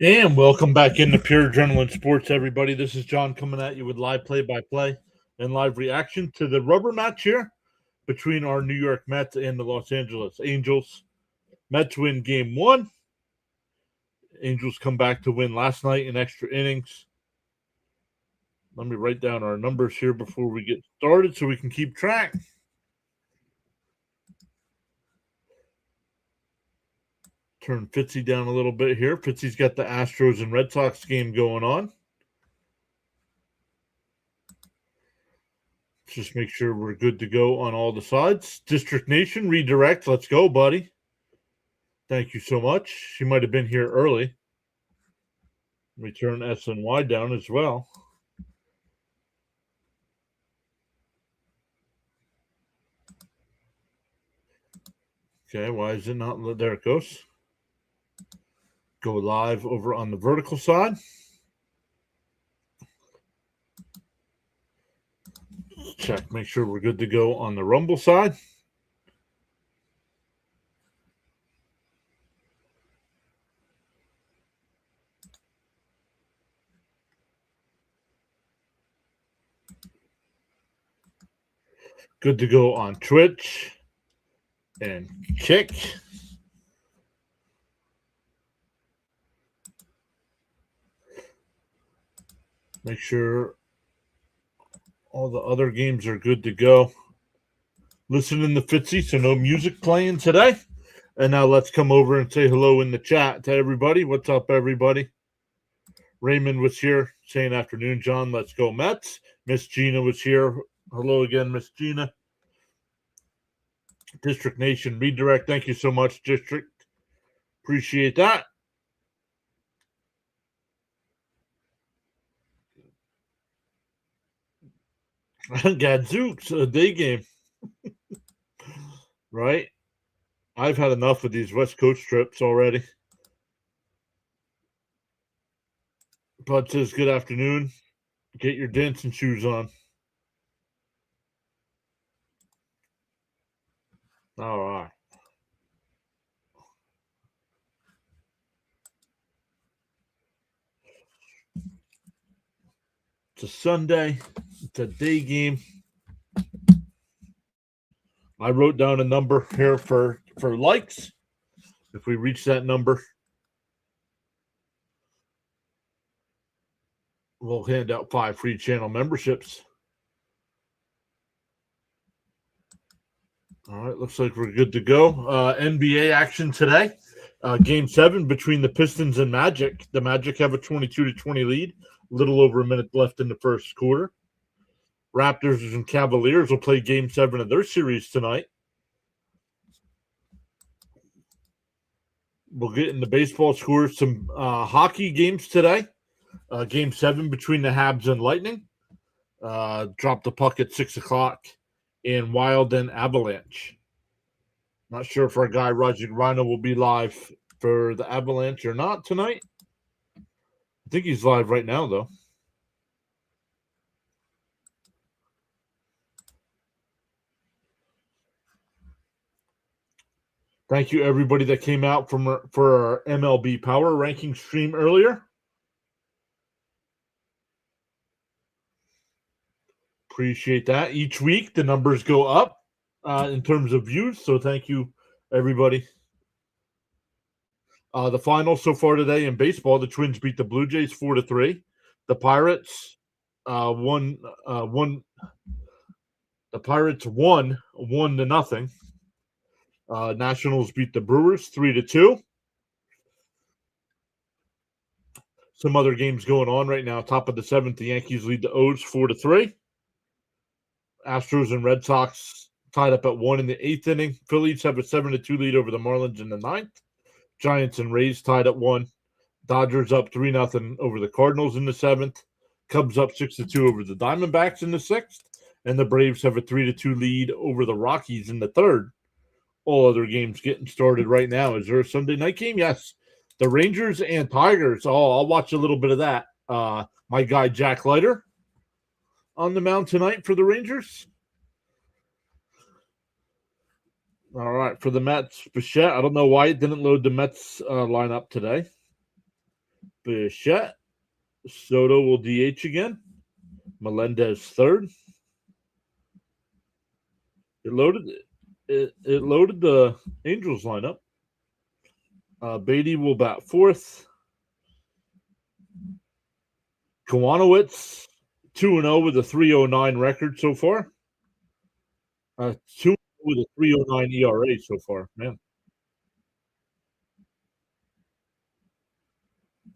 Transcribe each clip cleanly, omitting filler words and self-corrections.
And welcome back into Pure Adrenaline Sports, everybody. This is John coming at you with live play-by-play and live reaction to the rubber match here between our New York Mets and the Los Angeles Angels. Mets win game one. Angels come back to win last night in extra innings. Let me write down our numbers here before we get started so we can keep track. Turn Fitzy down a little bit here. Fitzy's got the Astros and Red Sox game going on. Just make sure we're good to go on all the sides. District Nation, redirect. Let's go, buddy. Thank you so much. She might have been here early. Let me turn S and Y down as well. Okay, why is it not? There it goes. Go live over on the vertical side. Check, make sure we're good to go on the Rumble side. Good to go on Twitch and Kick. Make sure all the other games are good to go. Listening to Fitzy, so no music playing today. And now let's come over and say hello in the chat to everybody. What's up, everybody? Raymond was here saying afternoon, John. Let's go Mets. Miss Gina was here. Hello again, Miss Gina. District Nation redirect. Thank you so much, District. Appreciate that. Gadzooks, a day game. Right? I've had enough of these West Coast trips already. Bud says, good afternoon. Get your dancing shoes on. All right. It's a Sunday. It's a day game. I wrote down a number here for likes. If we reach that number, we'll hand out 5 free channel memberships. All right, looks like we're good to go. NBA action today. Game 7 between the Pistons and Magic. The Magic have a 22-20 lead. A little over a minute left in the first quarter. Raptors and Cavaliers will play Game 7 of their series tonight. We'll get in the baseball scores. Some hockey games today. Game 7 between the Habs and Lightning. Drop the puck at 6 o'clock. And Wild and Avalanche. Not sure if our guy Roger Rhino will be live for the Avalanche or not tonight. I think he's live right now, though. Thank you, everybody that came out for our MLB Power Ranking stream earlier. Appreciate that. Each week, the numbers go up in terms of views, so thank you, everybody. The final so far today in baseball, the Twins beat the Blue Jays 4-3. The Pirates won. The Pirates won 1-0. Nationals beat the Brewers 3-2. Some other games going on right now. Top of the 7th, the Yankees lead the O's 4-3. Astros and Red Sox tied up at 1 in the 8th inning. Phillies have a 7-2 lead over the Marlins in the 9th. Giants and Rays tied at 1. Dodgers up 3-0 over the Cardinals in the 7th. Cubs up 6-2 over the Diamondbacks in the 6th. And the Braves have a 3-2 lead over the Rockies in the 3rd. All other games getting started right now. Is there a Sunday night game? Yes. The Rangers and Tigers. Oh, I'll watch a little bit of that. My guy Jack Leiter on the mound tonight for the Rangers. All right, for the Mets, Bichette. I don't know why it didn't load the Mets lineup today. Bichette. Soto will DH again. Melendez third. It loaded the Angels lineup. Beatty will bat fourth. Kowanowitz 2-0 with a 3.09 record so far. 2 with a 3.09 ERA so far, man.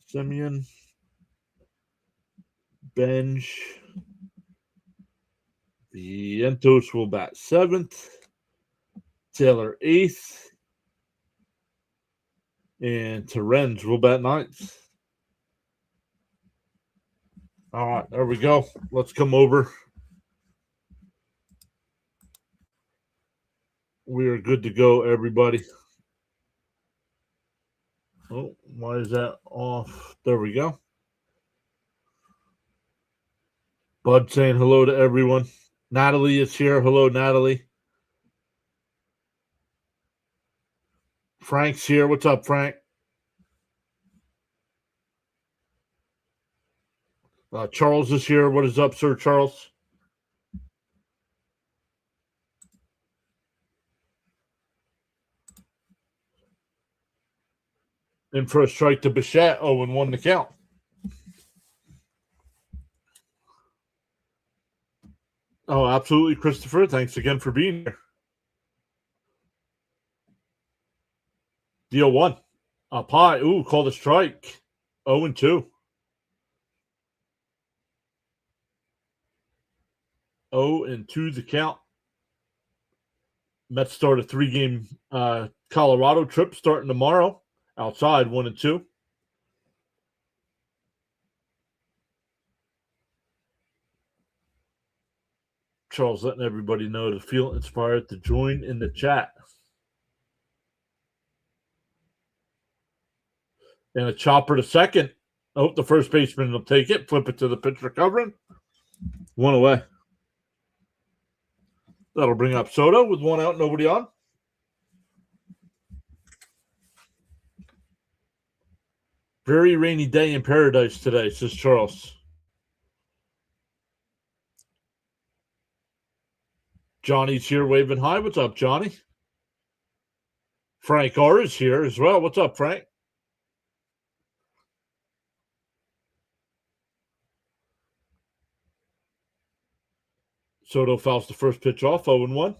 Semyon, Benj, Vientos will bat seventh. Taylor eighth. And Terens will bat ninth. All right, there we go. Let's come over. We are good to go, everybody. Oh, why is that off? There we go. Bud saying hello to everyone. Natalie is here. Hello, Natalie. Frank's here. What's up, Frank? Charles is here. What is up, Sir Charles? In for a strike to Bichette. 0-1 the count. Oh, absolutely, Christopher. Thanks again for being here. Deal one. Up high. Ooh, called a strike. 0-2. 0-2 the count. Mets start a 3-game Colorado trip starting tomorrow. Outside 1-2. Charles letting everybody know to feel inspired to join in the chat. And a chopper to second. Oh, the first baseman will take it. Flip it to the pitcher covering. One away. That'll bring up Soto with one out, nobody on. Very rainy day in paradise today, says Charles. Johnny's here waving hi. What's up, Johnny? Frank R is here as well. What's up, Frank? Soto fouls the first pitch off, 0-1.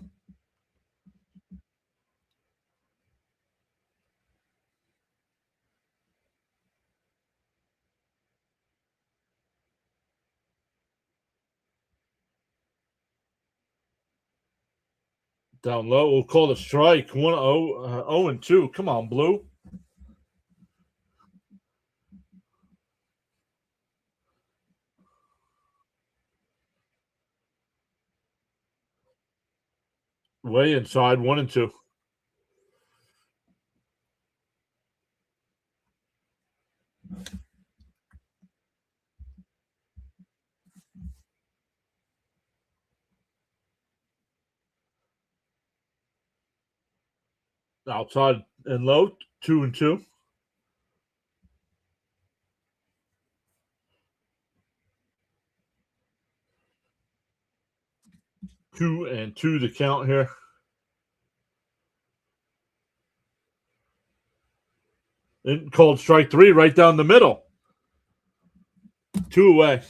Down low. We'll call it a strike. 0-2. Come on, Blue. Way inside, 1-2. Outside and low, 2-2. 2-2 the count here. And called strike 3 right down the middle. 2 away.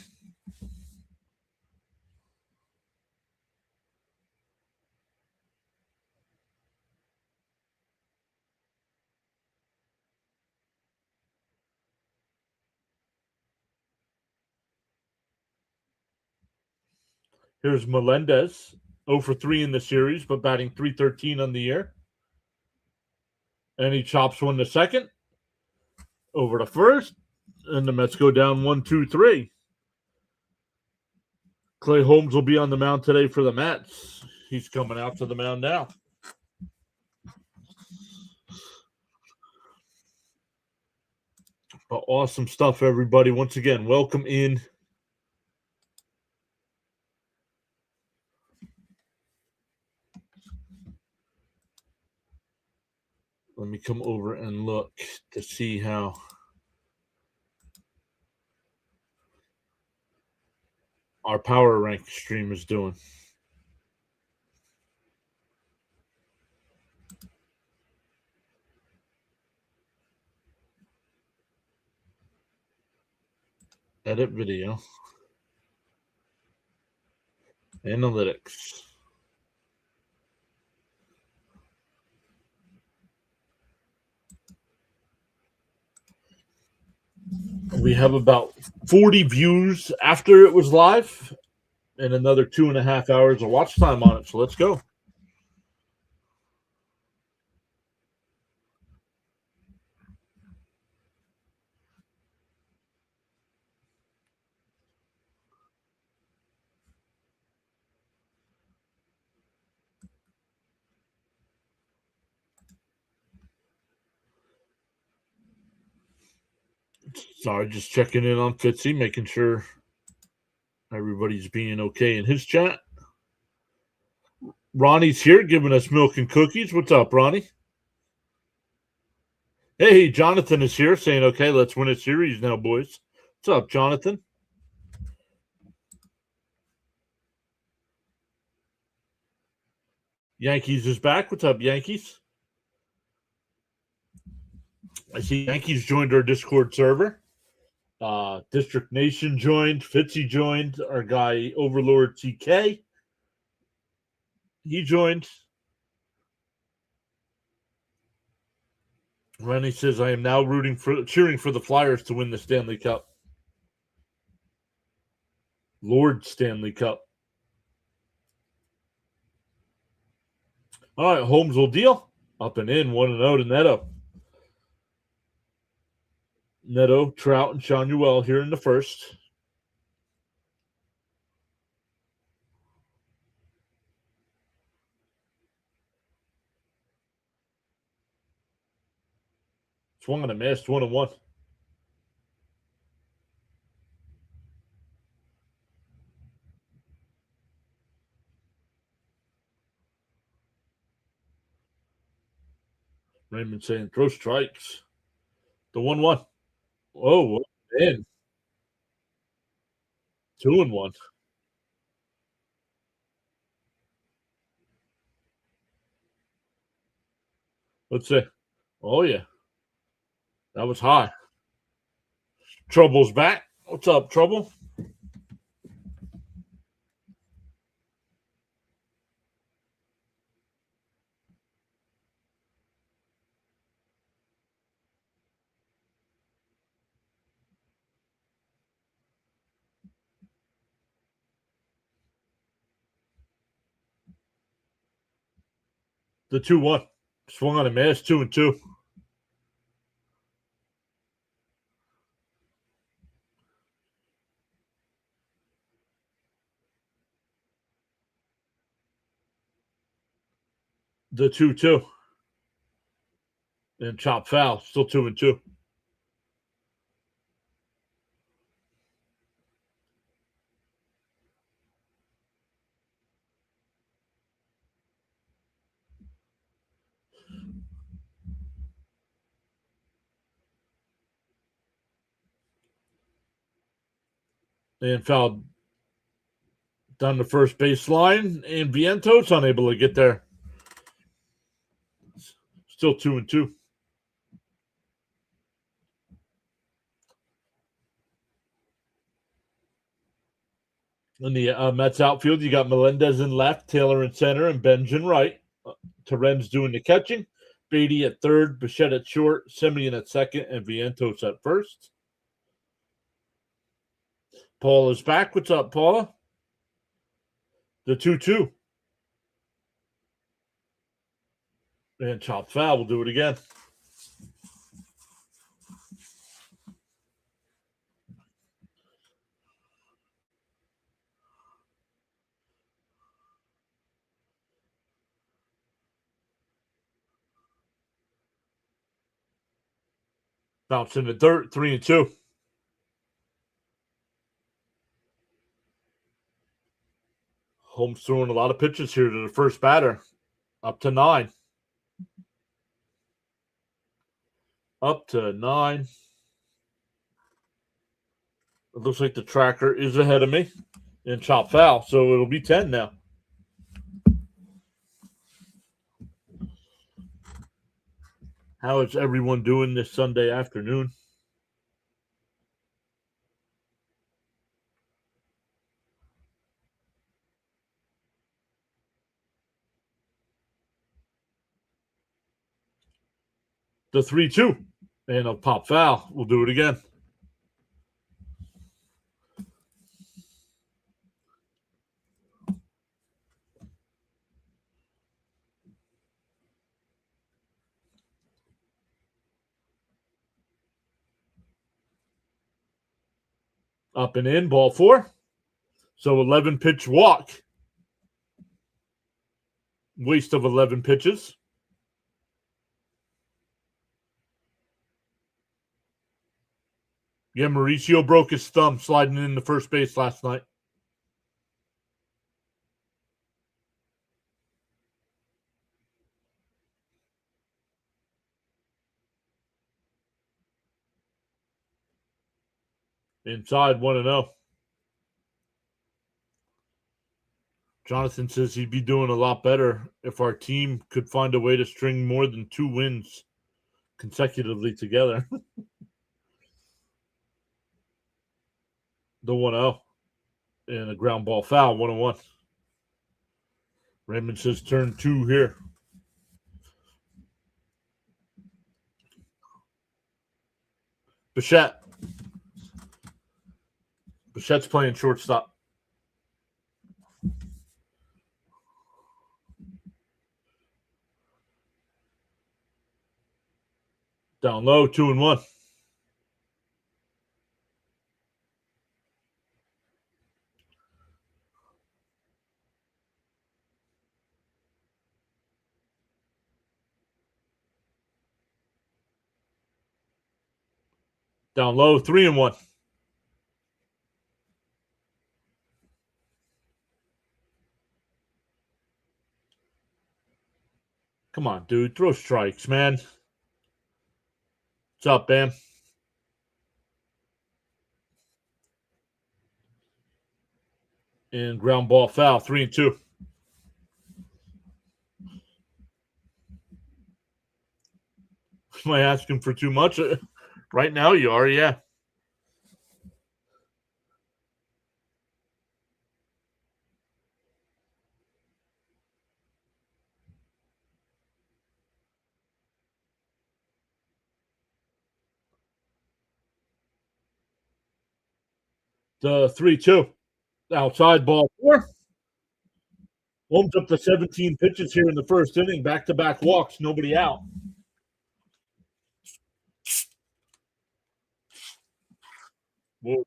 Here's Melendez, 0-3 in the series, but batting .313 on the year. And he chops one to second. Over to first. And the Mets go down 1-2-3. Clay Holmes will be on the mound today for the Mets. He's coming out to the mound now. But awesome stuff, everybody. Once again, welcome in. Let me come over and look to see how our power rank stream is doing. Edit video. Analytics. We have about 40 views after it was live and another 2.5 hours of watch time on it. So let's go. Sorry, just checking in on Fitzy, making sure everybody's being okay in his chat. Ronnie's here giving us milk and cookies. What's up, Ronnie? Hey, Jonathan is here saying, okay, let's win a series now, boys. What's up, Jonathan? Yankees is back. What's up, Yankees? I see Yankees joined our Discord server. District Nation joined. Fitzy joined. Our guy, Overlord TK. He joined. Rennie says, I am now cheering for the Flyers to win the Stanley Cup. Lord Stanley Cup. All right, Holmes will deal. Up and in, 1-0 to Neto. Neto, Trout, and Sean Uel here in the first. Swung on a miss, 1-1. Raymond saying, throw strikes. The 1-1. Oh, in. 2-1. Let's see. Oh, yeah. That was high. Trouble's back. What's up, Trouble? The 2-1. Swung on a miss, 2-2. The 2-2. And chop foul, still 2-2. And fouled down the first baseline, and Vientos unable to get there. Still 2-2. In the Mets outfield, you got Melendez in left, Taylor in center, and Benj in right. Terren's doing the catching. Beatty at third, Bichette at short, Semien at second, and Vientos at first. Paul is back. What's up, Paula? The 2-2. And chop foul. We'll do it again. Bounce in the dirt, 3-2. Holmes throwing a lot of pitches here to the first batter. Up to 9. Up to 9. It looks like the tracker is ahead of me. and chop foul. So it'll be 10 now. How is everyone doing this Sunday afternoon? The 3-2 and a pop foul. We'll do it again. Up and in, ball 4. So 11 pitch walk. Waste of 11 pitches. Yeah, Mauricio broke his thumb sliding into first base last night. Inside 1-0. Jonathan says he'd be doing a lot better if our team could find a way to string more than 2 wins consecutively together. The 1-0 and a ground ball foul, 1-1. Raymond says turn 2 here. Bichette's playing shortstop. Down low, 2-1. Down low, 3-1. Come on, dude. Throw strikes, man. What's up, Bam? And ground ball foul, 3-2. Am I asking for too much? Right now you are, yeah. The 3-2. Outside ball 4. Holmes up to 17 pitches here in the first inning. Back-to-back walks, nobody out. Whoa.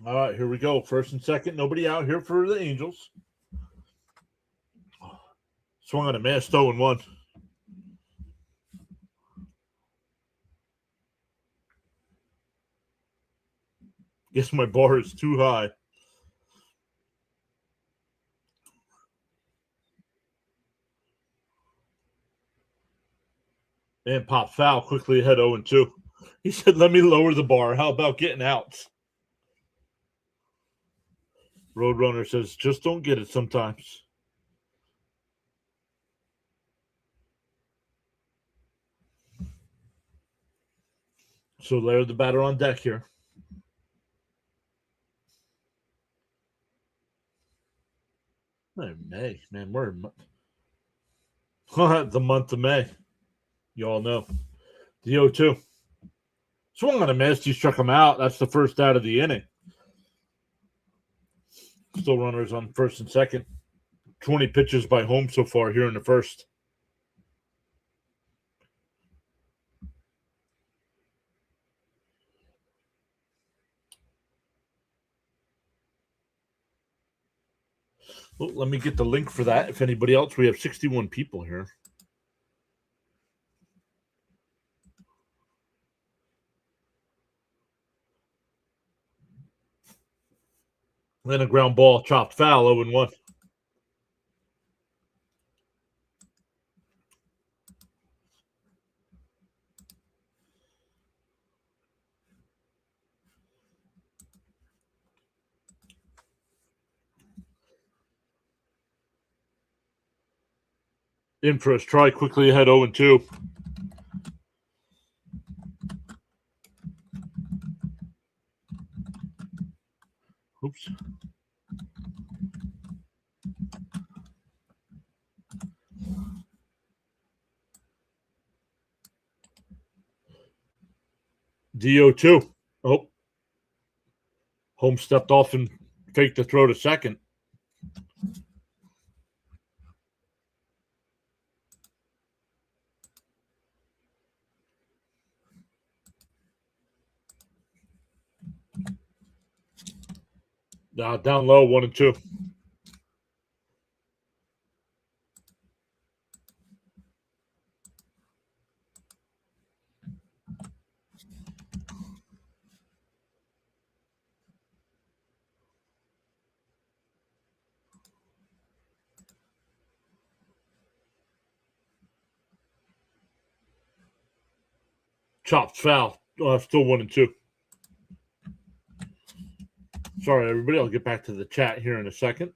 All right, here we go. First and second, nobody out here for the Angels. Swung on a miss, 0-1. Guess my bar is too high. And pop foul quickly ahead 0-2. He said, let me lower the bar. How about getting outs? Roadrunner says, just don't get it sometimes. So Larry the batter on deck here. May, man, we're the month of May. You all know. The 0-2. Swung on a miss. He struck him out. That's the first out of the inning. Still runners on first and second. 20 pitches by Holmes so far here in the first. Well, let me get the link for that. If anybody else, we have 61 people here. Then a ground ball, chopped foul, 0-1. In for his try, quickly ahead 0-2. Oops. DO2. Oh. Holmes stepped off and faked the throw to second. Down low, 1-2. Chopped foul. Still 1-2. Sorry, everybody. I'll get back to the chat here in a second.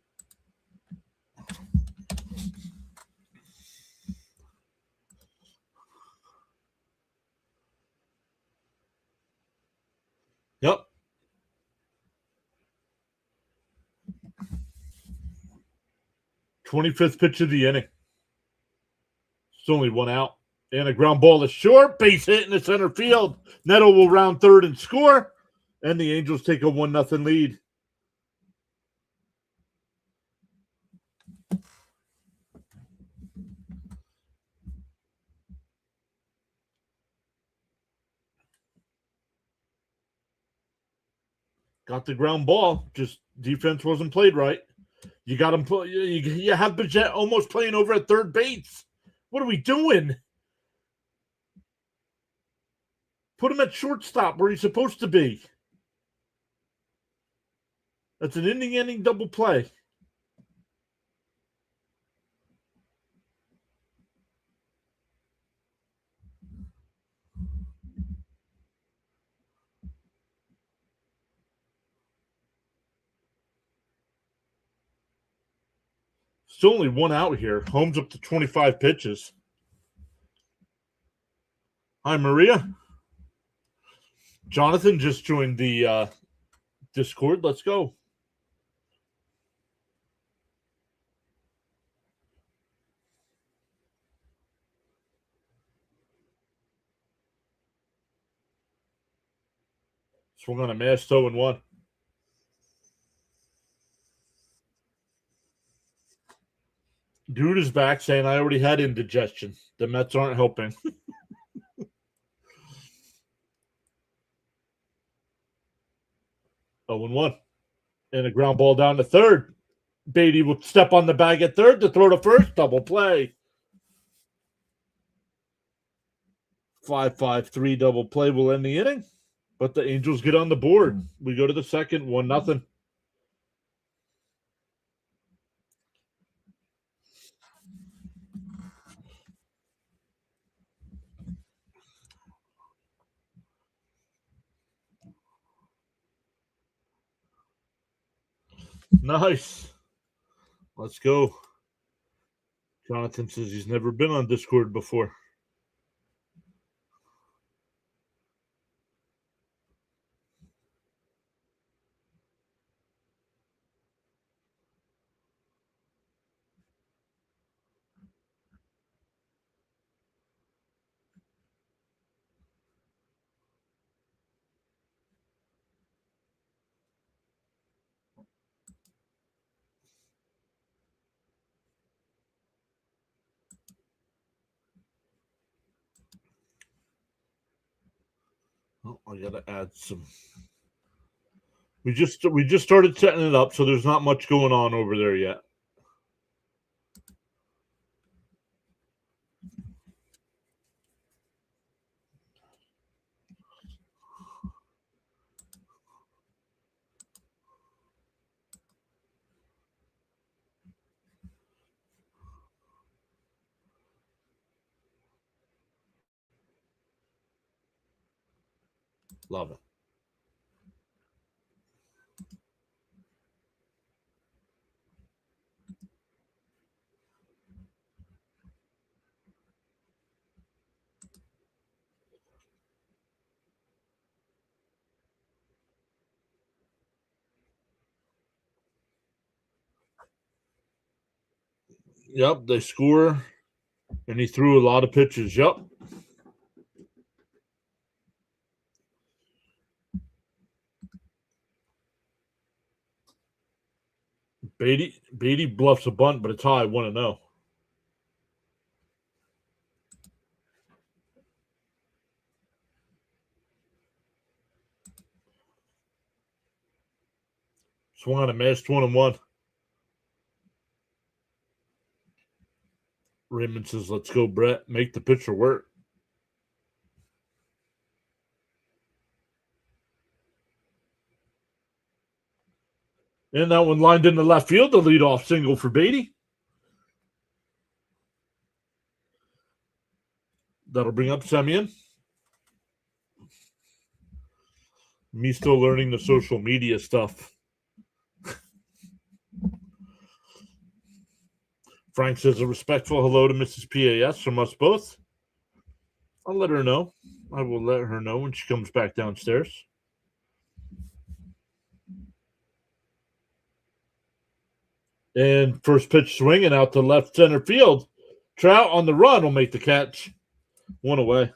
Yep. 25th pitch of the inning. It's only one out. And a ground ball is short. Base hit in the center field. Neto will round third and score. And the Angels take a 1-0 lead. Got the ground ball. Just defense wasn't played right. You got him. You have Bajet almost playing over at third base. What are we doing? Put him at shortstop where he's supposed to be. That's an inning double play. Still only one out here. Holmes up to 25 pitches. Hi, Maria. Jonathan just joined the Discord. Let's go. Swung on a miss, 0-1. Dude is back saying I already had indigestion. The Mets aren't helping. 0-1. And a ground ball down to third. Beatty will step on the bag at third to throw to first. Double play. 5-5-3 double play will end the inning. But the Angels get on the board. We go to the second, 1-0. Nice. Let's go. Jonathan says he's never been on Discord before. Oh, I gotta add some. We just started setting it up, so there's not much going on over there yet. Love it. Yep, they score, and he threw a lot of pitches. Yep. Beatty bluffs a bunt, but it's high, 1-0. Swung on a missed, 1-1. Raymond says, let's go, Brett. Make the pitcher work. And that one lined into left field, the leadoff single for Beatty. That'll bring up Semyon. Me still learning the social media stuff. Frank says a respectful hello to Mrs. PAS from us both. I'll let her know. I will let her know when she comes back downstairs. And first pitch swinging out to left center field. Trout on the run will make the catch. 1 away.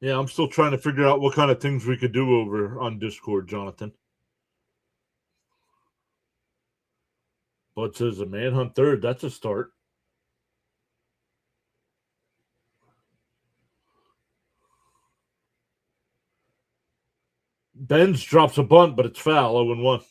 Yeah, I'm still trying to figure out what kind of things we could do over on Discord, Jonathan. Bud says a manhunt third. That's a start. Benz drops a bunt, but it's foul. 0-1.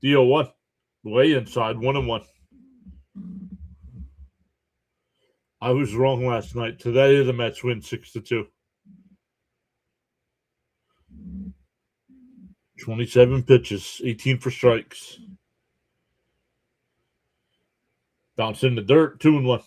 The 0-1. Way inside. 1-1. I was wrong last night. Today the Mets win 6-2. 27 pitches, 18 for strikes. Bounce in the dirt, 2-1.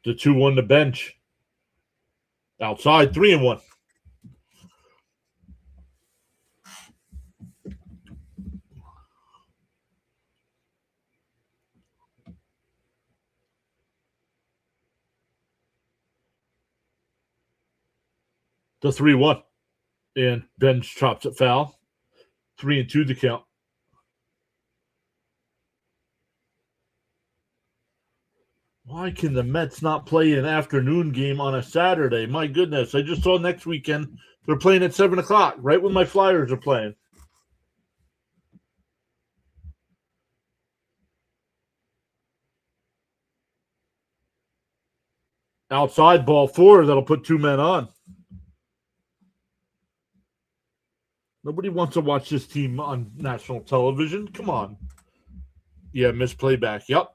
The 2-1 to bench. Outside, 3-1. The 3-1. And bench chops it foul. 3-2 the count. Why can the Mets not play an afternoon game on a Saturday? My goodness. I just saw next weekend they're playing at 7 o'clock, right when my Flyers are playing. Outside, ball 4. That'll put 2 men on. Nobody wants to watch this team on national television. Come on. Yeah, missed playback. Yep.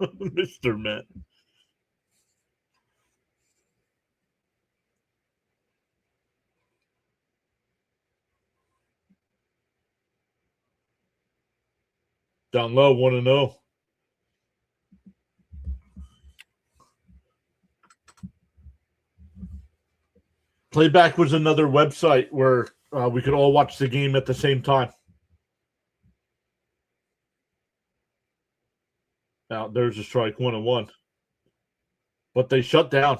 Mr. Met. Down low, 1-0. Playback was another website where we could all watch the game at the same time. Now, there's a strike, 1-1. But they shut down.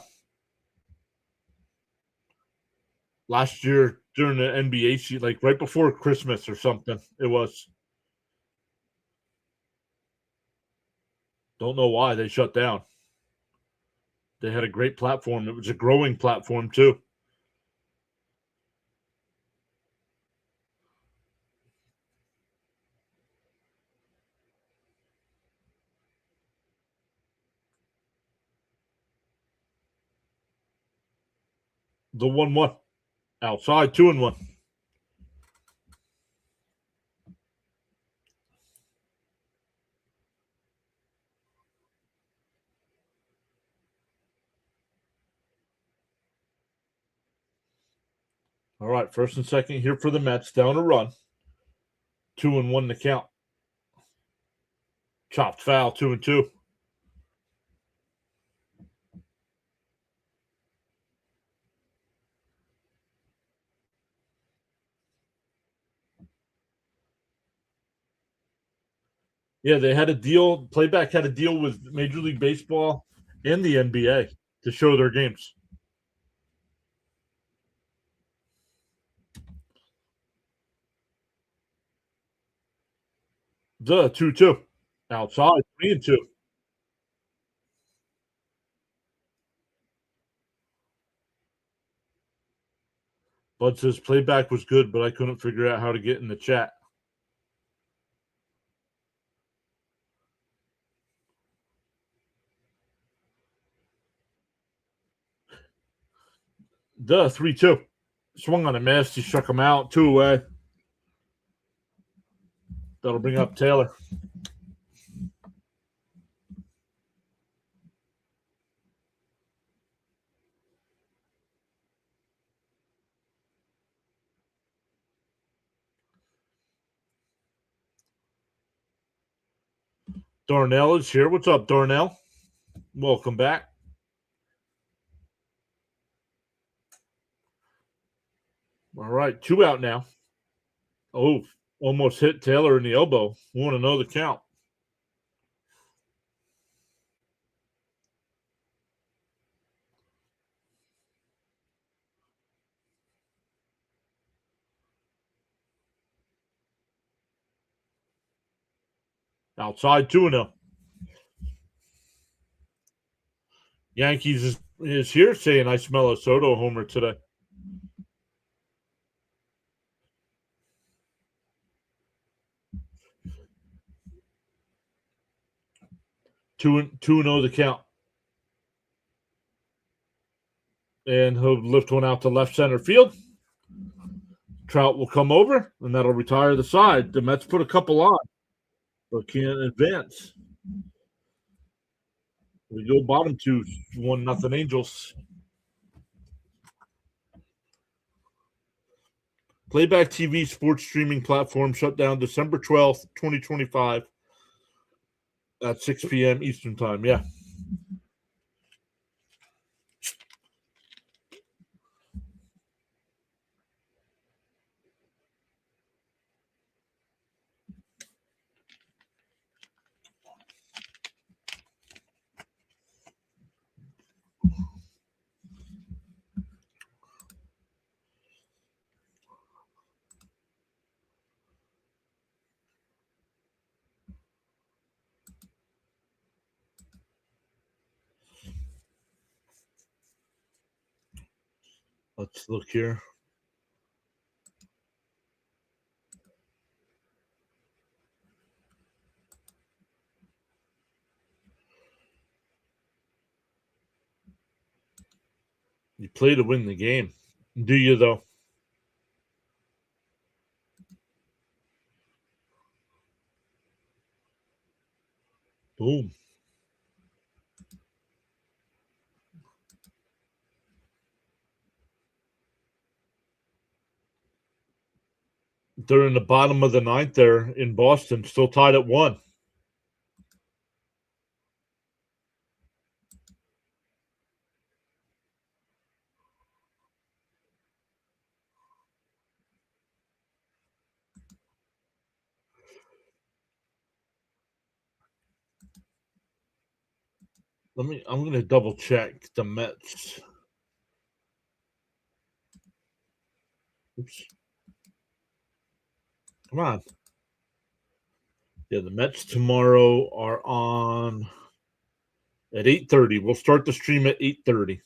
Last year, during the NBA season, like right before Christmas or something. It was. Don't know why they shut down. They had a great platform. It was a growing platform too. The 1-1 outside 2-1. All right, first and second here for the Mets. Down a run. 2-1 to count. Chopped foul. 2-2. Yeah, they had a deal. Playback had a deal with Major League Baseball and the NBA to show their games. The 2-2. Outside 3-2. Bud says playback was good, but I couldn't figure out how to get in the chat. The 3-2. Swung on a miss. He struck him out. 2 away. That'll bring up Taylor. Darnell is here. What's up, Darnell? Welcome back. All right, 2 out now. Oh, almost hit Taylor in the elbow. Want to know the count. Outside 2-0. Yankees is here saying I smell a Soto homer today. Two and 0 the count. And he'll lift one out to left center field. Trout will come over, and that'll retire the side. The Mets put a couple on, but can't advance. We go bottom 2, 1-0 Angels. Playback TV sports streaming platform shut down December 12th, 2025 at 6 p.m. Eastern Time. Yeah. Let's look here. You play to win the game. Do you, though? Boom. They're in the bottom of the ninth there in Boston, still tied at 1. I'm going to double check the Mets. Oops. Come on. Yeah, the Mets tomorrow are on at 8:30. We'll start the stream at 8:30.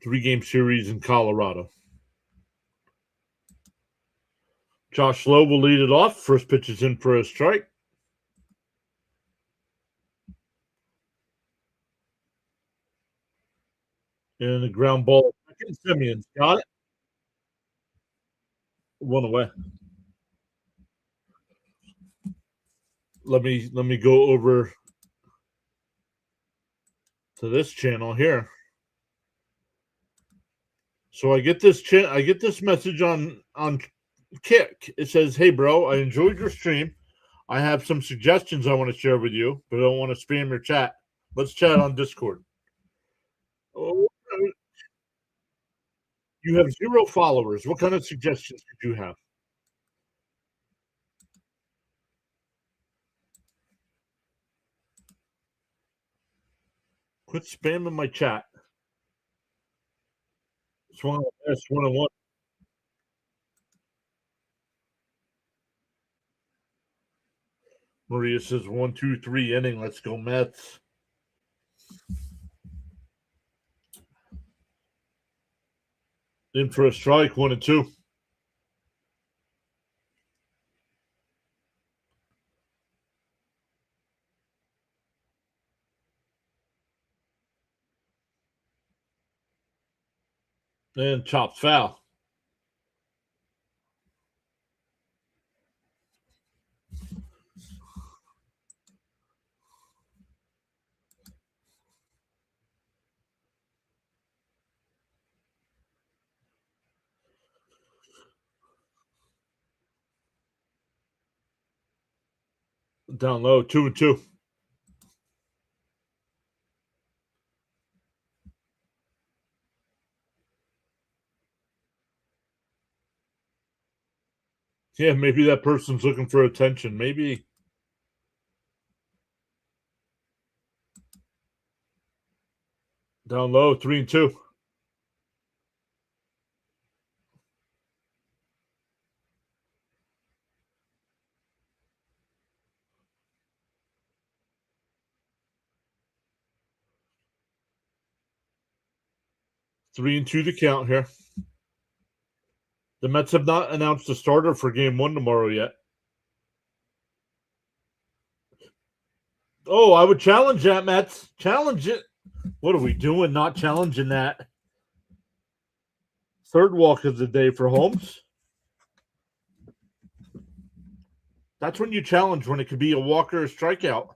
3-game series in Colorado. Josh Lowe will lead it off. First pitch is in for a strike. And a ground ball. Second, Simeon's got it. One away. Let me go over to this channel here. So I get this message on Kick. It says, "Hey bro, I enjoyed your stream. I have some suggestions I want to share with you, but I don't want to spam your chat. Let's chat on Discord." Oh, you have 0 followers. What kind of suggestions could you have? Quit spamming my chat. It's one of the best one-on-one. Maria says 1, 2, 3 inning. Let's go Mets. In for a strike, 1 and 2. And chopped foul. Down low, 2 and 2. Yeah, maybe that person's looking for attention. Maybe. Down low, 3 and 2. Three and two to count here. The Mets have not announced a starter for game 1 tomorrow yet. Oh, I would challenge that, Mets. Challenge it. What are we doing? Not challenging that. Third walk of the day for Holmes. That's when you challenge, when it could be a walk or a strikeout.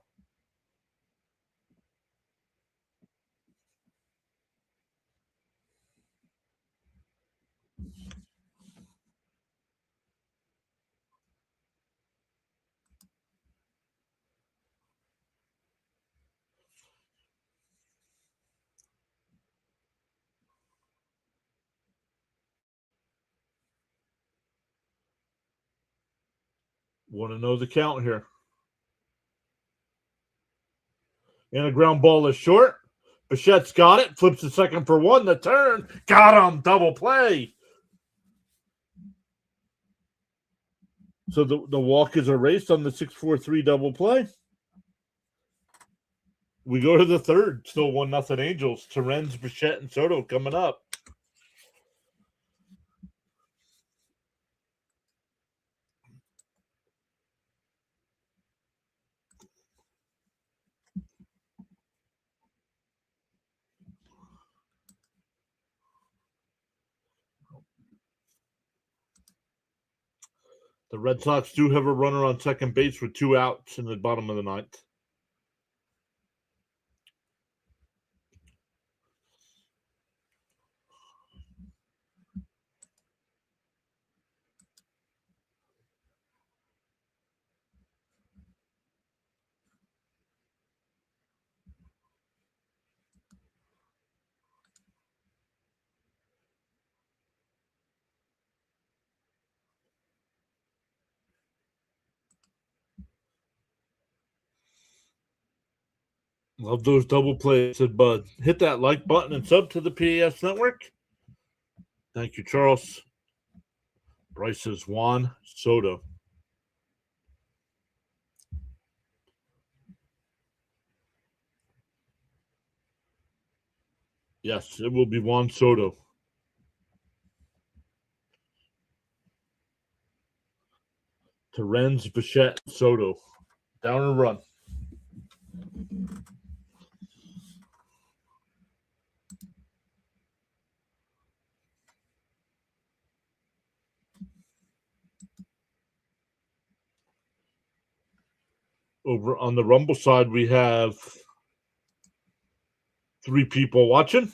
Want to know the count here. And a ground ball is short. Bichette's got it. Flips the second for 1. The turn. Got him. Double play. So the walk is erased on the 6-4-3 double play. We go to the third. Still 1-0 Angels. Terrens, Bichette, and Soto coming up. The Red Sox do have a runner on second base with 2 outs in the bottom of the 9th. Love those double plays, said Bud. Hit that like button and sub to the PAS network. Thank you, Charles. Bryce says Juan Soto. Yes, it will be Juan Soto. Terens, Bichette, Soto. Down and run. Over on the Rumble side, we have 3 people watching.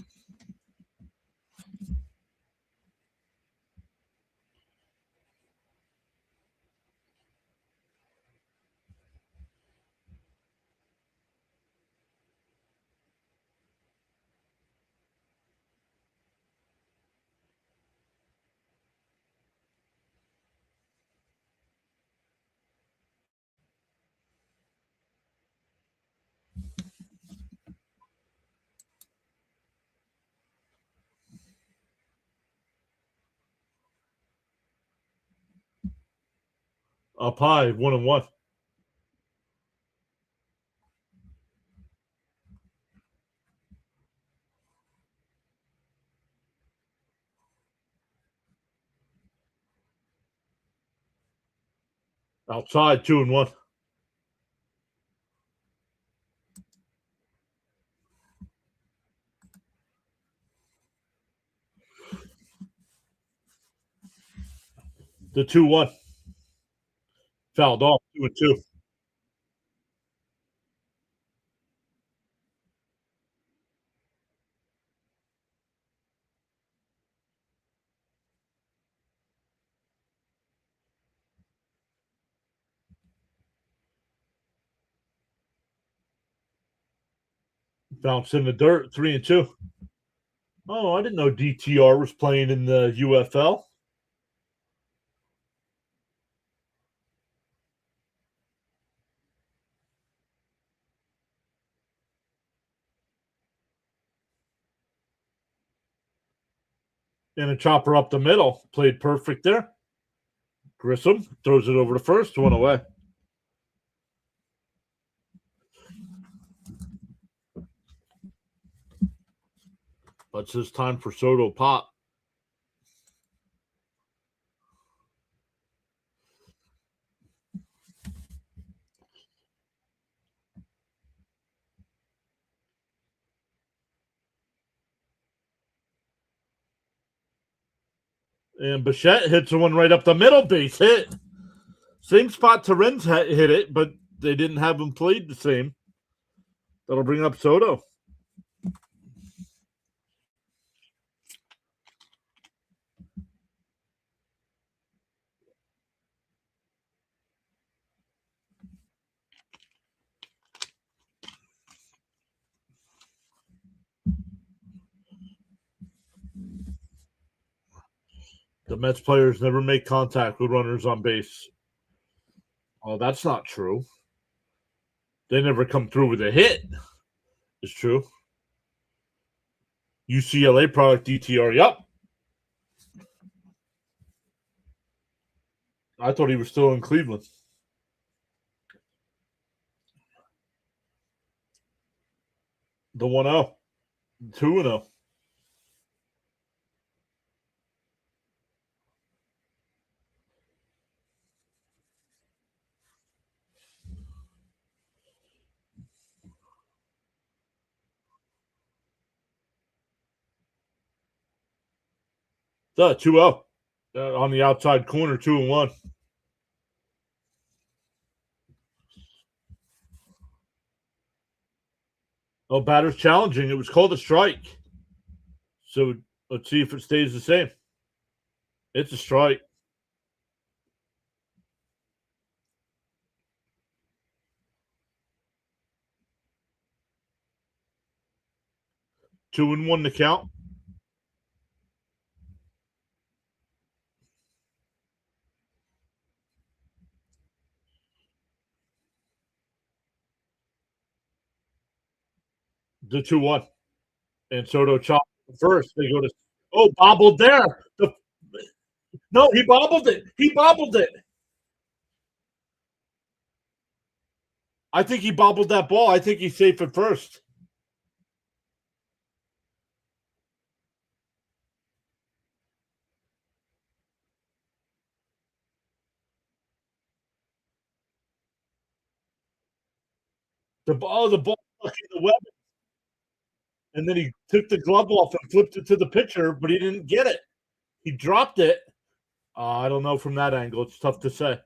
Up high, 1-1. Outside, 2-1. The 2-1. Fouled off, 2-2. Bounce in the dirt, 3-2. Oh, I didn't know DTR was playing in the UFL. And a chopper up the middle. Played perfect there. Grissom throws it over to first, 1 away. But it's his time for Soto pop. And Bichette hits the one right up the middle, base hit. Same spot Terens hit it, but they didn't have him played the same. That'll bring up Soto. The Mets players never make contact with runners on base. Oh, that's not true. They never come through with a hit. It's true. UCLA product DTR. Yep. I thought he was still in Cleveland. The 1-0. 2-0. The 2-0. On the outside corner, 2-1. Oh, batter's challenging. It was called a strike. So let's see if it stays the same. It's a strike. Two and one to count. The 2-1. And Soto chopped first. They go to Oh, bobbled there. No, he bobbled it. He bobbled it. I think he bobbled that ball. I think he's safe at first. The ball stuck in the web, and then he took the glove off and flipped it to the pitcher, but he didn't get it. He dropped it. I don't know from that angle. It's tough to say.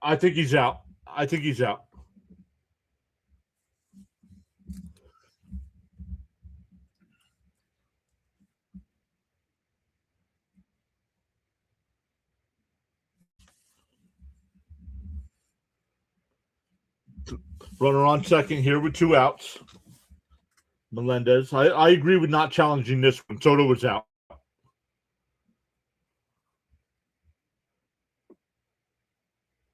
I think he's out. I think he's out. Runner on second here with 2 outs. Melendez. I agree with not challenging this one. Soto was out.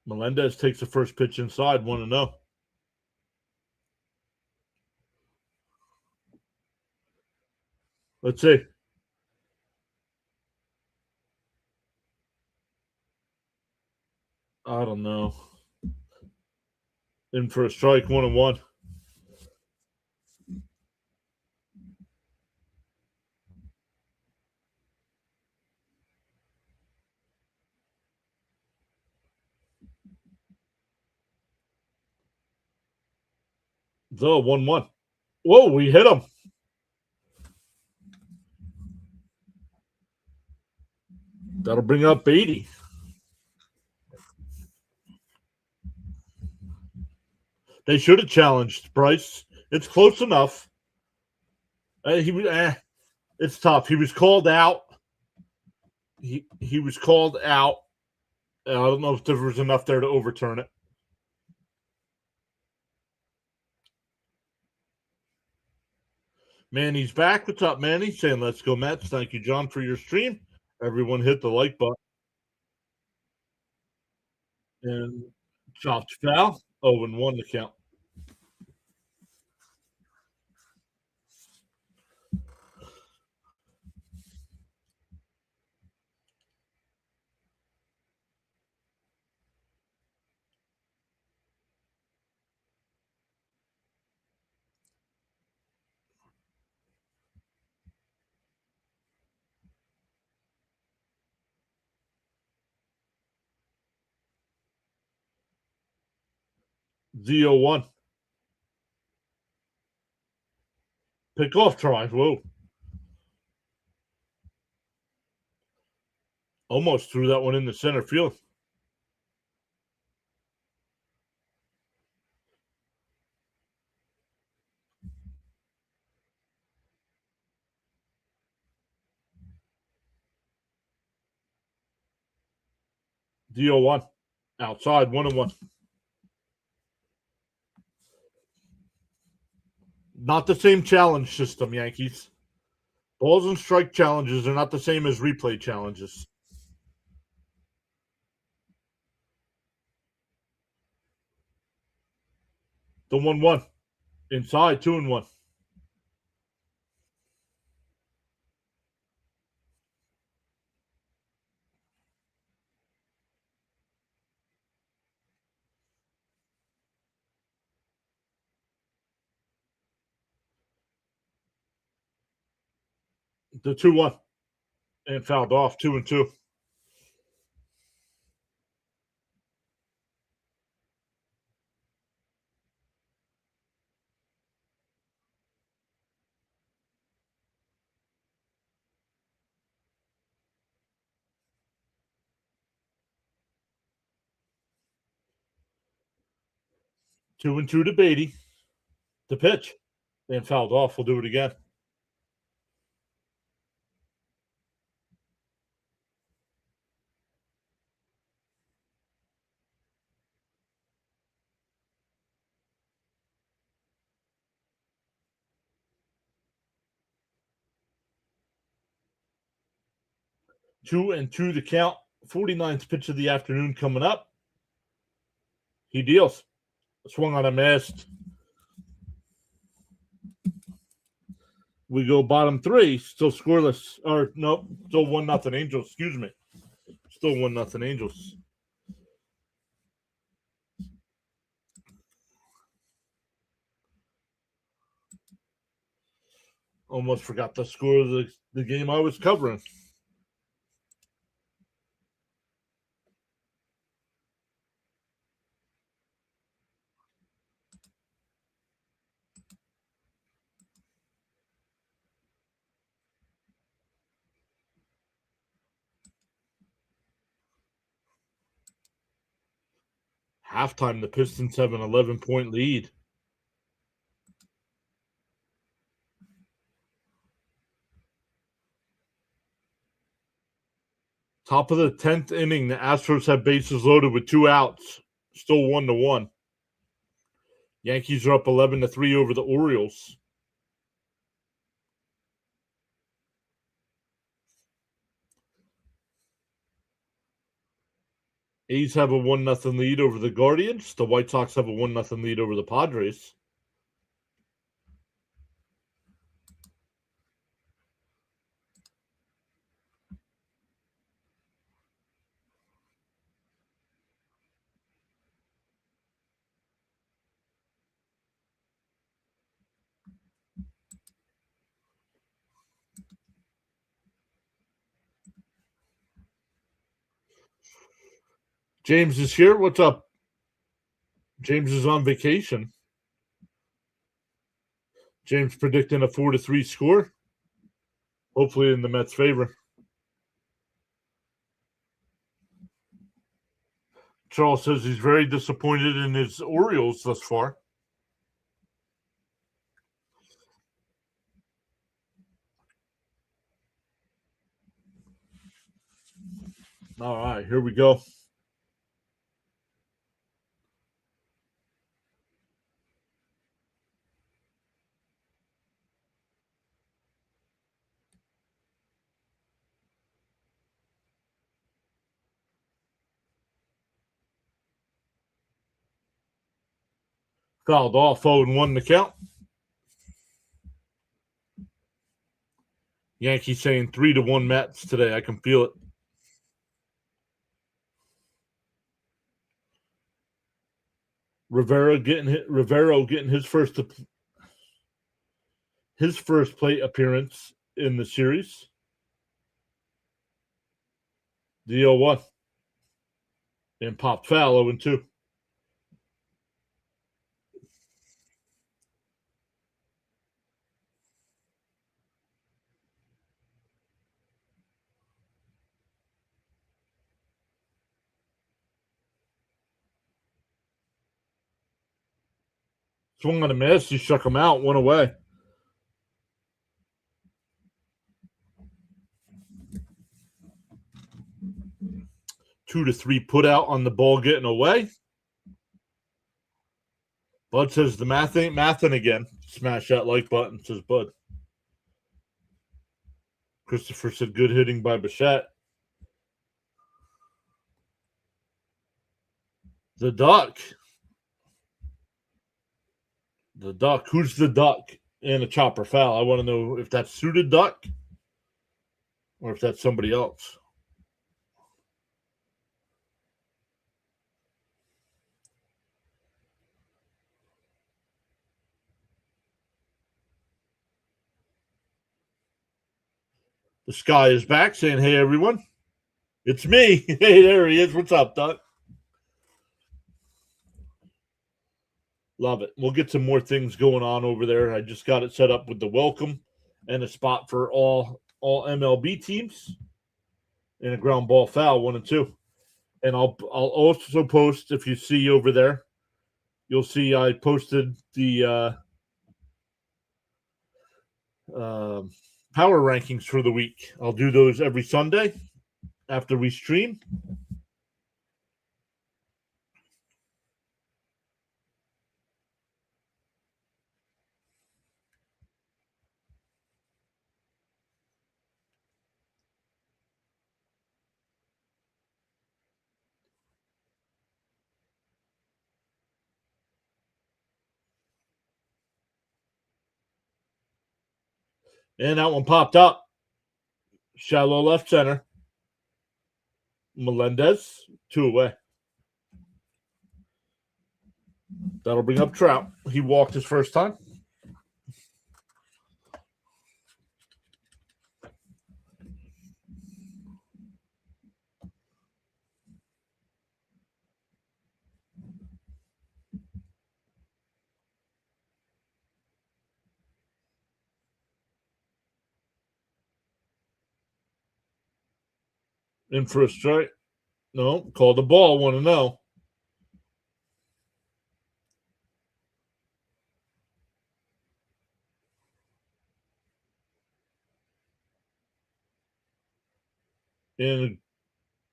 Melendez takes the first pitch inside, 1-0. Let's see. I don't know. In for a strike, 1-1. The 1-1. Whoa, we hit him. That'll bring up Beatty. They should have challenged Bryce. It's close enough. It's tough. He was called out. He was called out. I don't know if there was enough there to overturn it. Manny's back. What's up, Manny? Saying let's go Mets. Thank you, John, for your stream. Everyone hit the like button. And chopped foul. 0-1 to count. Z01. Pick off try. Whoa. Almost threw that one in the center field. Z01. Outside, 1-1. Not the same challenge system, Yankees. Balls and strike challenges are not the same as replay challenges. The 1-1. Inside, 2-1. The 2-1. And fouled off, 2-2. Two and two to Beatty. The pitch. And fouled off. We'll do it again. Two and two to count. 49th pitch of the afternoon coming up. He deals. Swung on a missed. We go bottom three, still scoreless. Or nope, still 1-0 Angels. Excuse me. Still 1-0 Angels. Almost forgot the score of the game I was covering. Halftime, the Pistons have an 11-point lead. Top of the 10th inning, the Astros have bases loaded with 2 outs. Still 1-1. Yankees are up 11-3 over the Orioles. A's have a 1-0 lead over the Guardians. The White Sox have a 1-0 lead over the Padres. James is here. What's up? James is on vacation. James predicting a 4-3 score. Hopefully in the Mets' favor. Charles says he's very disappointed in his Orioles thus far. All right, here we go. Fouled off 0-1 the count. Yankees saying 3-1 Mets today. I can feel it. Rivero getting his first plate appearance in the series. The 0-1. And popped foul 0-2. Swung on a miss. He struck him out. One away. 2-3 put out on the ball getting away. Bud says the math ain't mathing again. Smash that like button, says Bud. Christopher said good hitting by Bichette. The Duck. The Duck. Who's the Duck? And a chopper foul. I want to know if that's Suited Duck or if that's somebody else. The Sky is back saying, hey, everyone. It's me. Hey, there he is. What's up, Duck? Love it. We'll get some more things going on over there. I just got it set up with the welcome and a spot for all MLB teams and a ground ball foul 1 and 2. And I'll also post, if you see over there, you'll see I posted the power rankings for the week. I'll do those every Sunday after we stream. And that one popped up. Shallow left center. Melendez, 2 away. That'll bring up Trout. He walked his first time. In for a strike. No, called the ball, 1-0. And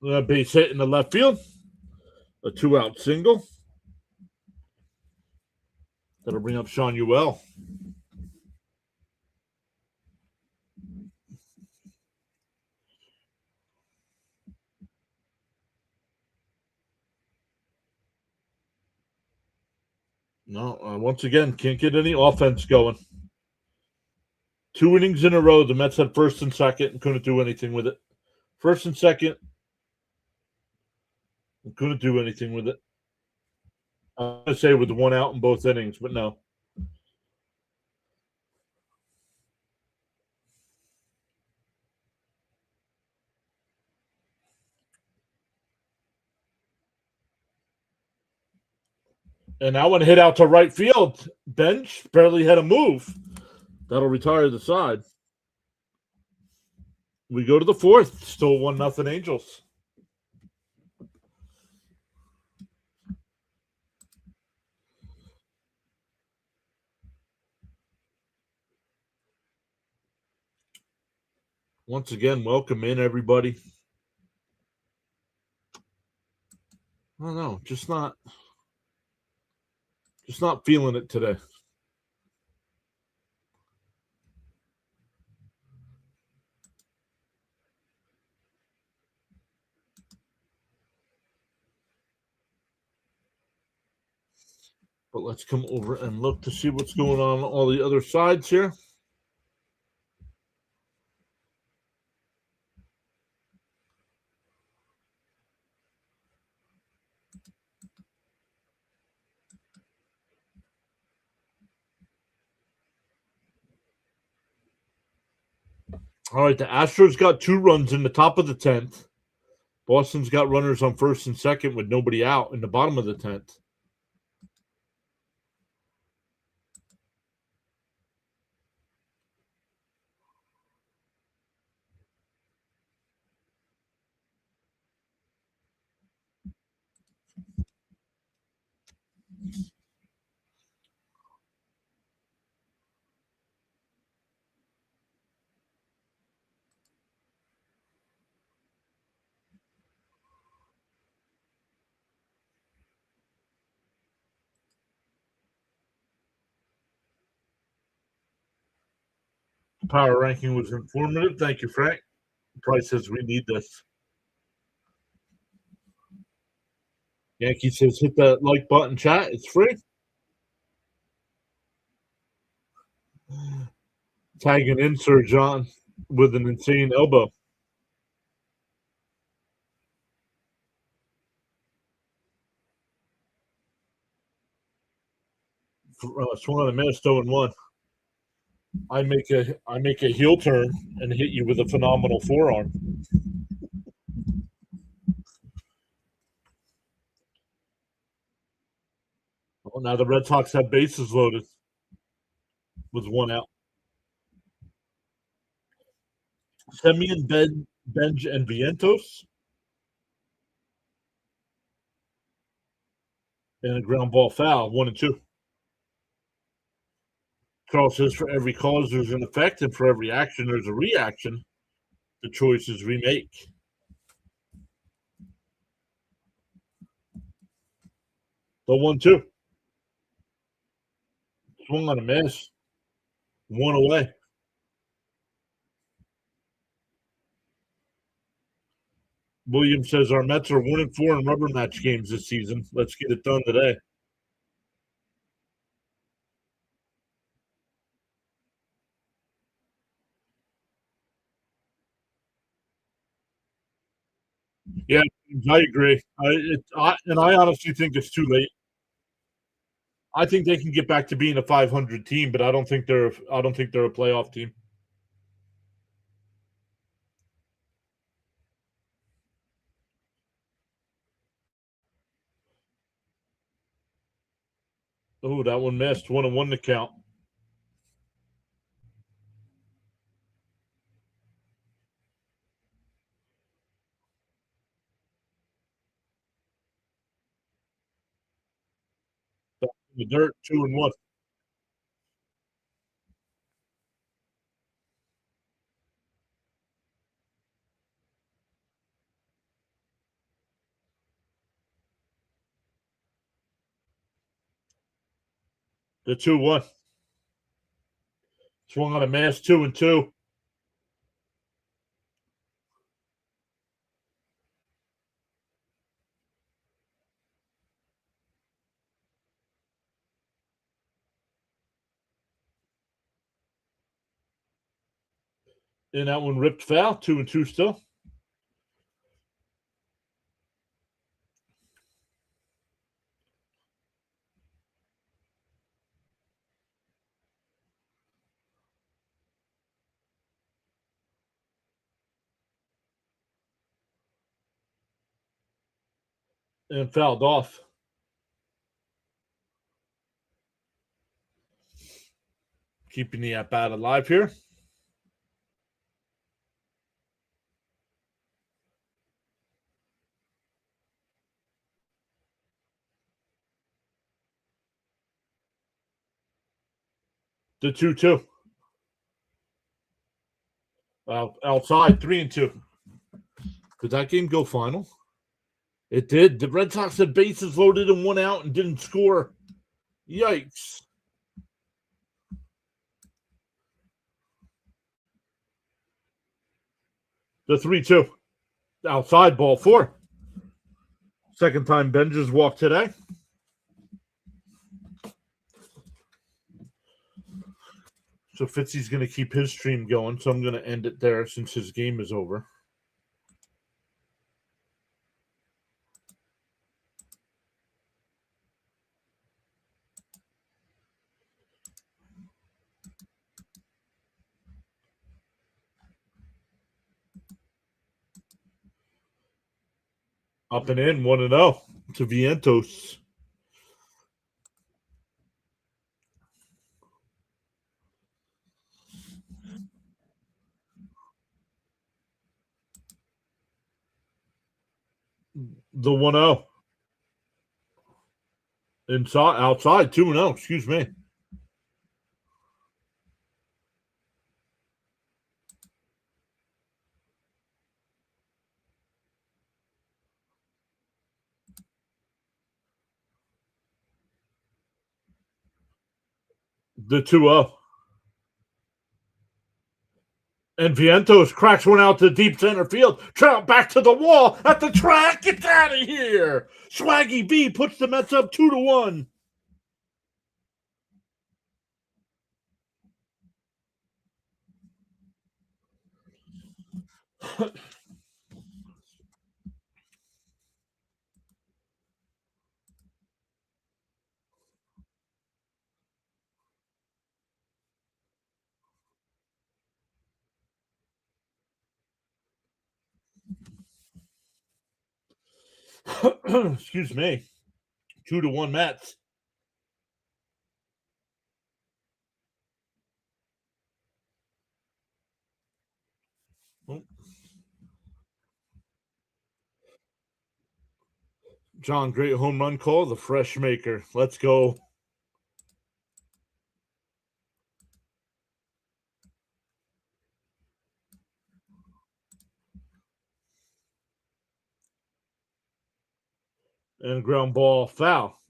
a base hit in the left field. A 2-out single. That'll bring up Sean Ewell. No, once again, can't get any offense going. 2 innings in a row, the Mets had first and second and couldn't do anything with it. First and second, couldn't do anything with it. I'm going to say with 1 out in both innings, but no. And that one hit out to right field. Bench barely had a move. That'll retire the side. We go to the 4th. Still 1-0 Angels. Once again, welcome in, everybody. I don't know, just not feeling it today. But let's come over and look to see what's going on all the other sides here. All right, the Astros got 2 runs in the top of the 10th. Boston's got runners on first and second with nobody out in the bottom of the 10th. Power ranking was informative. Thank you, Frank. Price says we need this. Yankee says hit that like button, chat. It's free. Tagging in Sir John with an insane elbow. Swung on a miss, 0-1. I make a heel turn and hit you with a phenomenal forearm. Well, now the Red Sox have bases loaded with 1 out. Semien, Benj, and Vientos. And a ground ball foul, 1-2. Charles says for every cause there's an effect, and for every action there's a reaction. The choices we make. The 1-2. Swung on a miss. 1 away. Williams says our Mets are 1-4 in rubber match games this season. Let's get it done today. Yeah, I agree. I honestly think it's too late. I think they can get back to being a 500 team, but I don't think they're a playoff team. Oh, that one missed. 1-1 to count. Back in the dirt, 2-1. The 2-1. Swung on a miss, 2-2. And that one ripped foul, 2-2 still. And fouled off. Keeping the at bat alive here. The 2-2. Outside, 3-2. Could that game go final? It did. The Red Sox had bases loaded and one out and didn't score. Yikes. The 3-2. Outside, ball 4. Second time Benja's walked today. So Fitzy's going to keep his stream going, so I'm going to end it there since his game is over. Up and in, 1-0 to Vientos. The 1-0. Inside, outside, 2-0. Excuse me. The 2-0. And Vientos cracks one out to deep center field. Trout back to the wall at the track. Get out of here. Swaggy B puts the Mets up 2-1. Excuse me. 2-1 Mets. John, great home run call. The fresh maker. Let's go. And ground ball foul.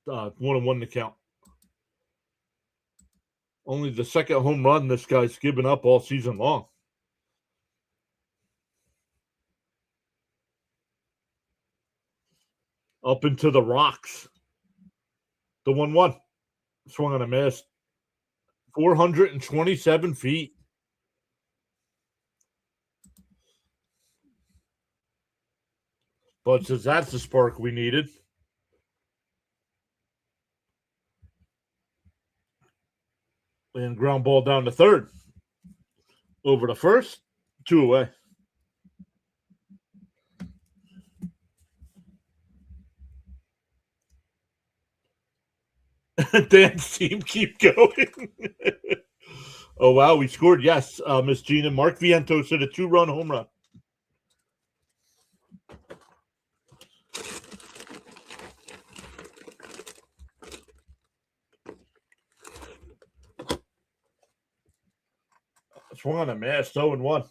1-1 to count. Only the second home run this guy's given up all season long. Up into the rocks. The 1-1. Swung on a miss. 427 feet. But says that's the spark we needed. And ground ball down to third. Over to first. 2 away. Dan's team keep going. Oh, wow. We scored. Yes, Miss Gina. Mark Vientos hit a 2-run home run. Swung on a miss. 0-1.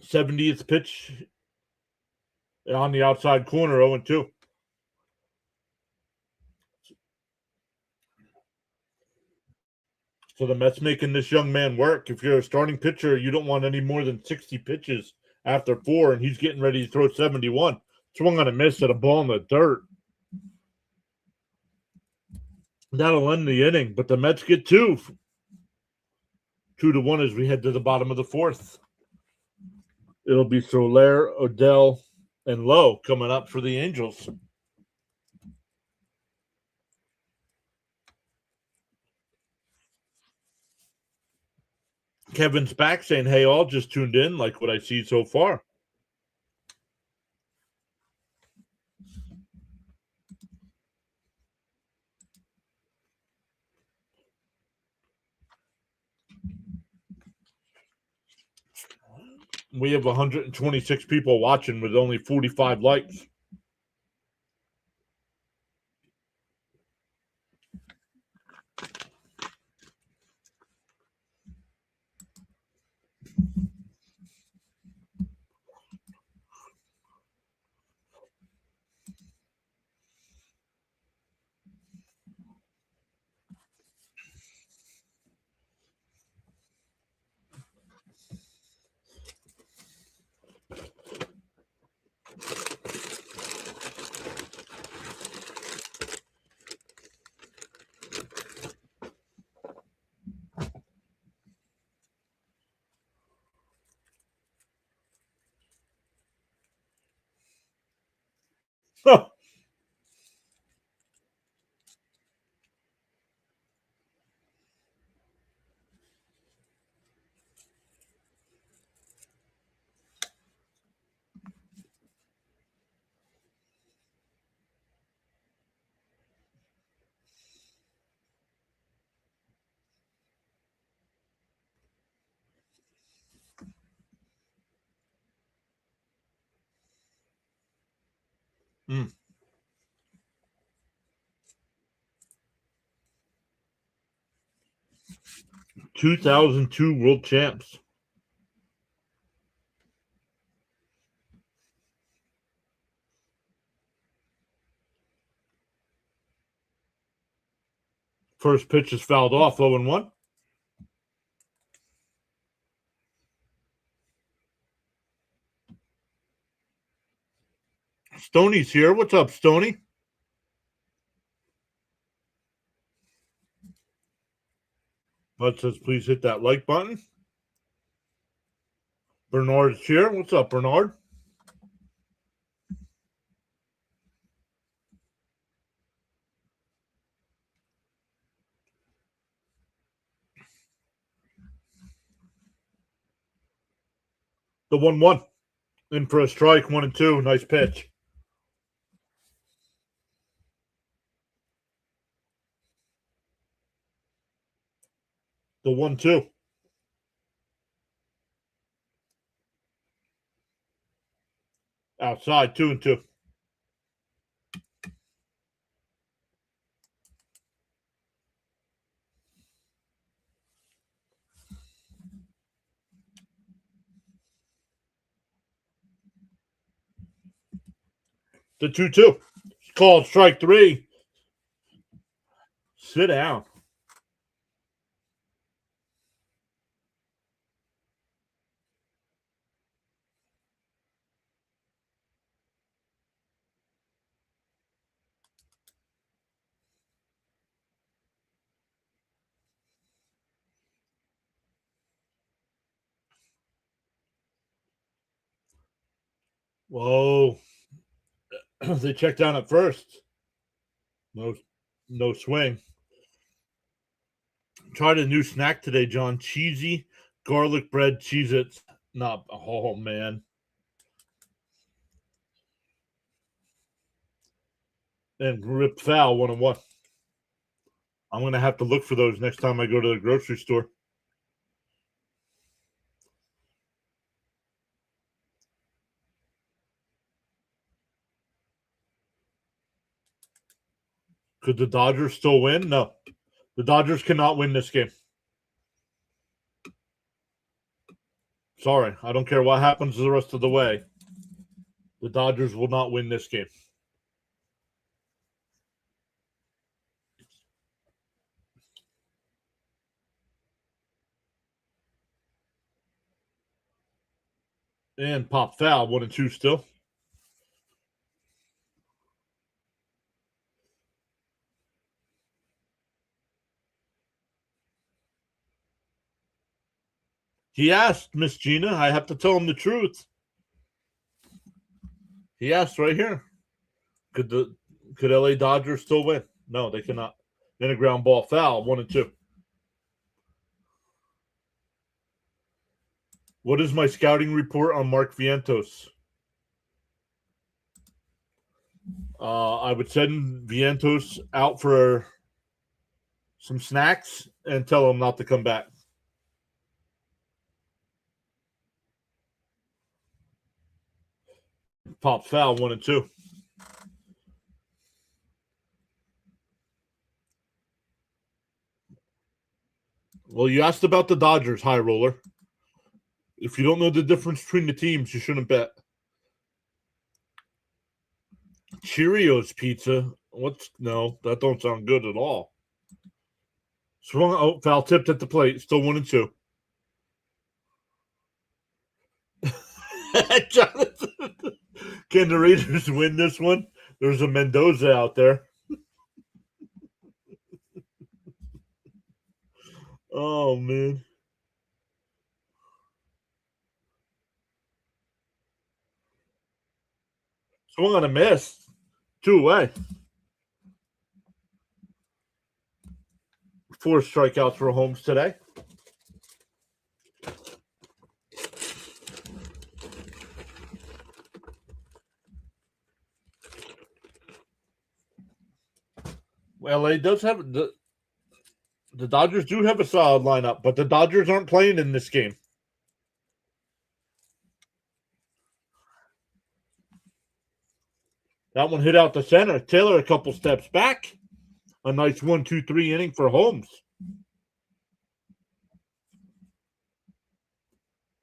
'70th pitch on the outside corner. 0-2. So the Mets making this young man work. If you're a starting pitcher, you don't want any more than 60 pitches after 4, and he's getting ready to throw 71. Swung on a miss at a ball in the dirt. That'll end the inning, but the Mets get 2. 2-1 as we head to the bottom of the 4th. It'll be Soler, Odell, and Lowe coming up for the Angels. Kevin's back saying, hey, all just tuned in, like what I see so far. We have 126 people watching with only 45 likes. Huh. Mm. 2002 world champs. First pitch is fouled off, 0-1. Stoney's here. What's up, Stoney? Bud says, please hit that like button. Bernard's here. What's up, Bernard? The 1-1. In for a strike, 1-2. Nice pitch. The 1-2. Outside, 2-2. The 2-2. Called strike 3. Sit down. Whoa. They checked down at first. No swing. Tried a new snack today, John. Cheesy garlic bread Cheez-Its. Not, oh man. And Rip Foul 101. I'm gonna have to look for those next time I go to the grocery store. Could the Dodgers still win? No. The Dodgers cannot win this game. Sorry. I don't care what happens the rest of the way. The Dodgers will not win this game. And pop foul, 1-2 still. He asked Miss Gina. I have to tell him the truth. He asked right here. Could LA Dodgers still win? No, they cannot. Then a ground ball foul, 1-2. What is my scouting report on Mark Vientos? I would send Vientos out for some snacks and tell him not to come back. Pop foul, 1-2. Well, you asked about the Dodgers, high roller. If you don't know the difference between the teams, you shouldn't bet. Cheerios pizza. No, that don't sound good at all. Swung out, foul tipped at the plate, still 1-2. Jonathan, can the Raiders win this one? There's a Mendoza out there. Oh man. Swung on a miss. 2 away. 4 strikeouts for Holmes today. LA does have the Dodgers do have a solid lineup, but the Dodgers aren't playing in this game. That one hit out the center. Taylor a couple steps back. A nice 1-2-3 inning for Holmes.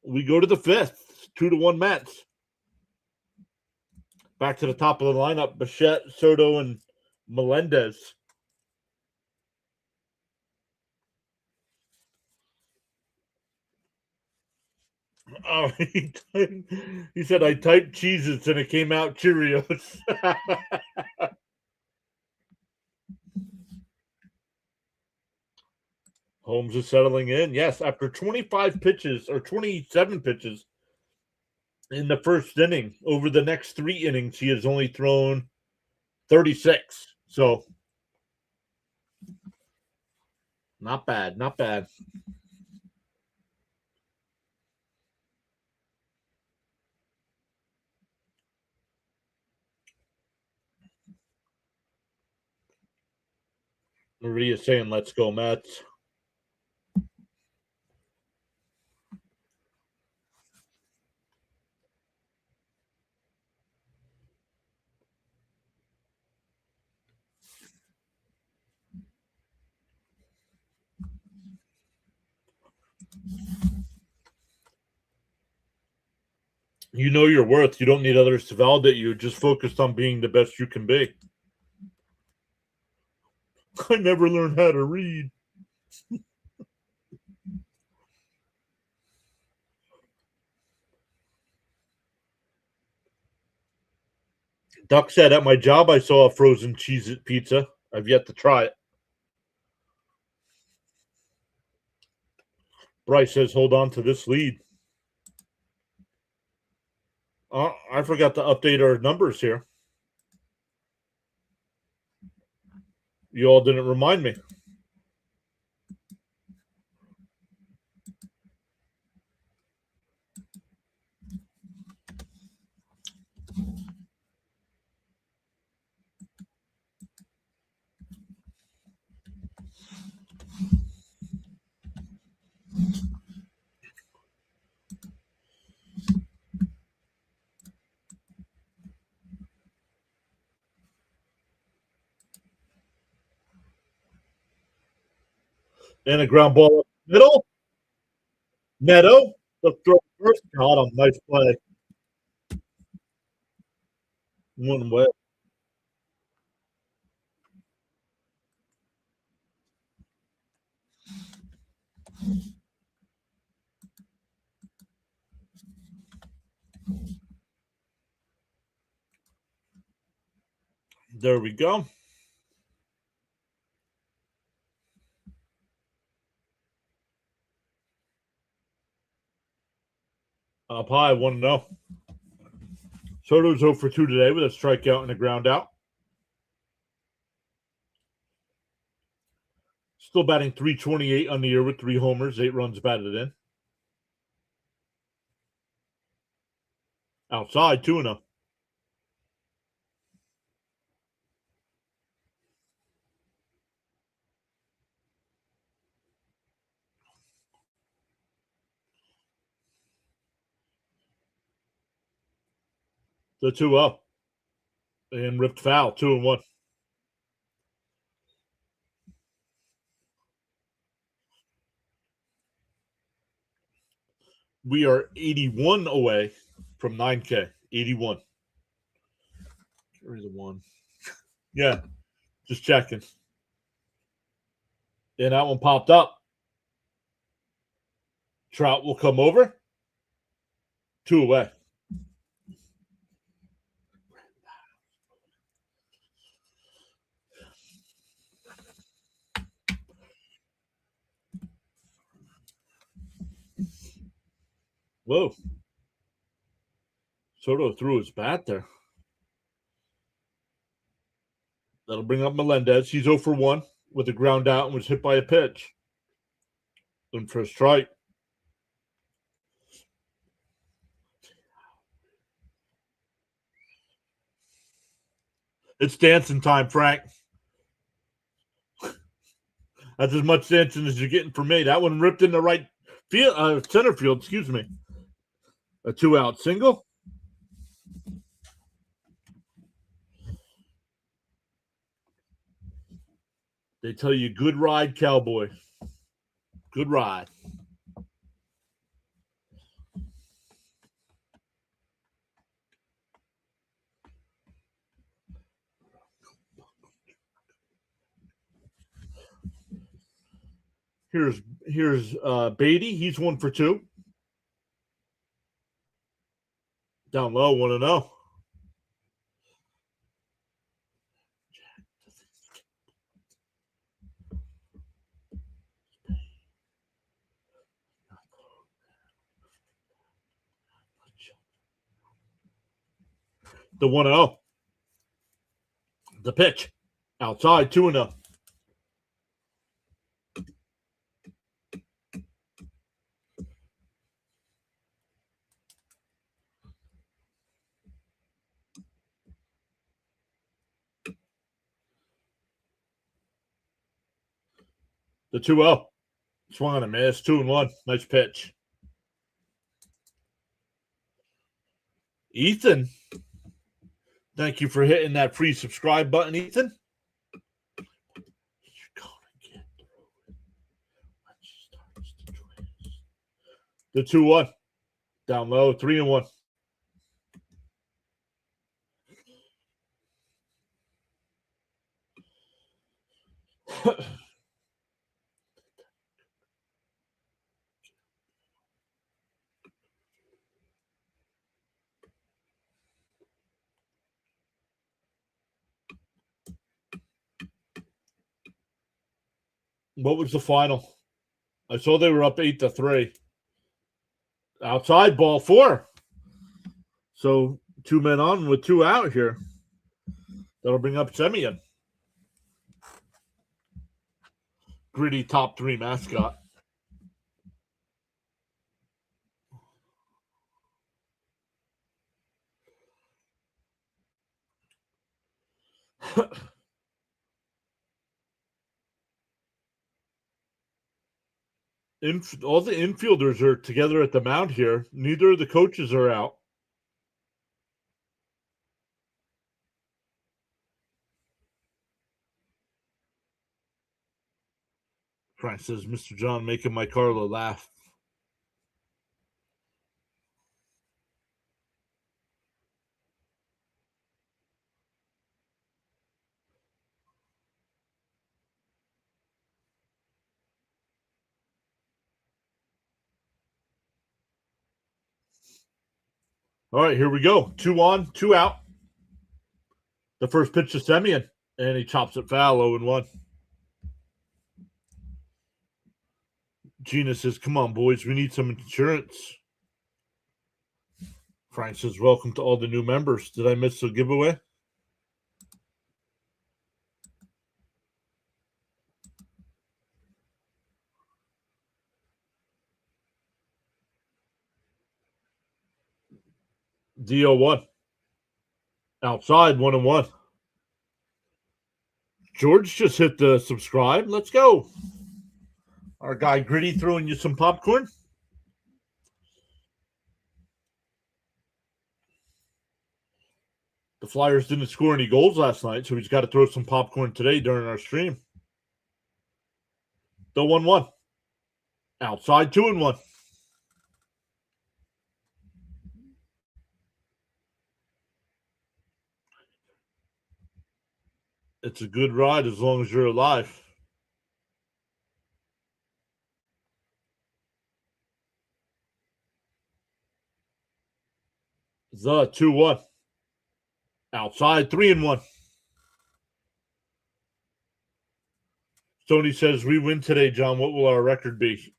We go to the 5th. 2-1 Mets. Back to the top of the lineup. Bichette, Soto, and Melendez. Oh, he said I typed Cheez-Its and it came out Cheerios. Holmes is settling in. Yes, after 25 pitches or 27 pitches in the first inning, over the next 3 innings, he has only thrown 36. So, not bad, not bad. Maria saying, let's go, Mets. You know your worth. You don't need others to validate you. Just focused on being the best you can be. I never learned how to read. Duck said, at my job, I saw a frozen Cheez-It pizza. I've yet to try it. Bryce says, hold on to this lead. I forgot to update our numbers here. You all didn't remind me. And a ground ball up the middle. Neto, the throw first. Got him. Nice play. One way. There we go. Up high, 1-0. Soto's 0 for 2 today with a strikeout and a ground out. Still batting .328 on the year with 3 homers, 8 runs batted in. Outside, 2-0. The 2-0. And ripped foul, 2-1. We are 81 away from 9K. 81. Carry the 1. Yeah, just checking. And that one popped up. Trout will come over. 2 away. Whoa. Soto threw his bat there. That'll bring up Melendez. He's 0 for 1 with a ground out and was hit by a pitch. Looking for a strike. It's dancing time, Frank. That's as much dancing as you're getting from me. That one ripped in the right field, center field, excuse me. A 2-out single. They tell you, good ride, cowboy. Good ride. Here's Beatty. He's 1 for 2. Down low, 1-0. The 1-0. The pitch. Outside, 2-0. The 2-0. Swung on a miss. 2-1. Nice pitch. Ethan. Thank you for hitting that free subscribe button, Ethan. The 2-1. Down low, 3-1. What was the final? I saw they were up 8-3. Outside, ball 4. So 2 men on with 2 out here. That'll bring up Semyon. Gritty top 3 mascot. All the infielders are together at the mound here. Neither of the coaches are out. Frank says, Mr. John making my Carla laugh. All right, here we go. 2 on, 2 out. The first pitch to Semyon, and he chops it foul, 0-1. Gina says, come on, boys, we need some insurance. Frank says, welcome to all the new members. Did I miss a giveaway? DO1. Outside, 1-1. George just hit the subscribe. Let's go. Our guy Gritty throwing you some popcorn. The Flyers didn't score any goals last night, so he's got to throw some popcorn today during our stream. The 1-1. Outside, 2-1. It's a good ride as long as you're alive. The 2-1. Outside, 3-1. Stoney says, we win today, John. What will our record be?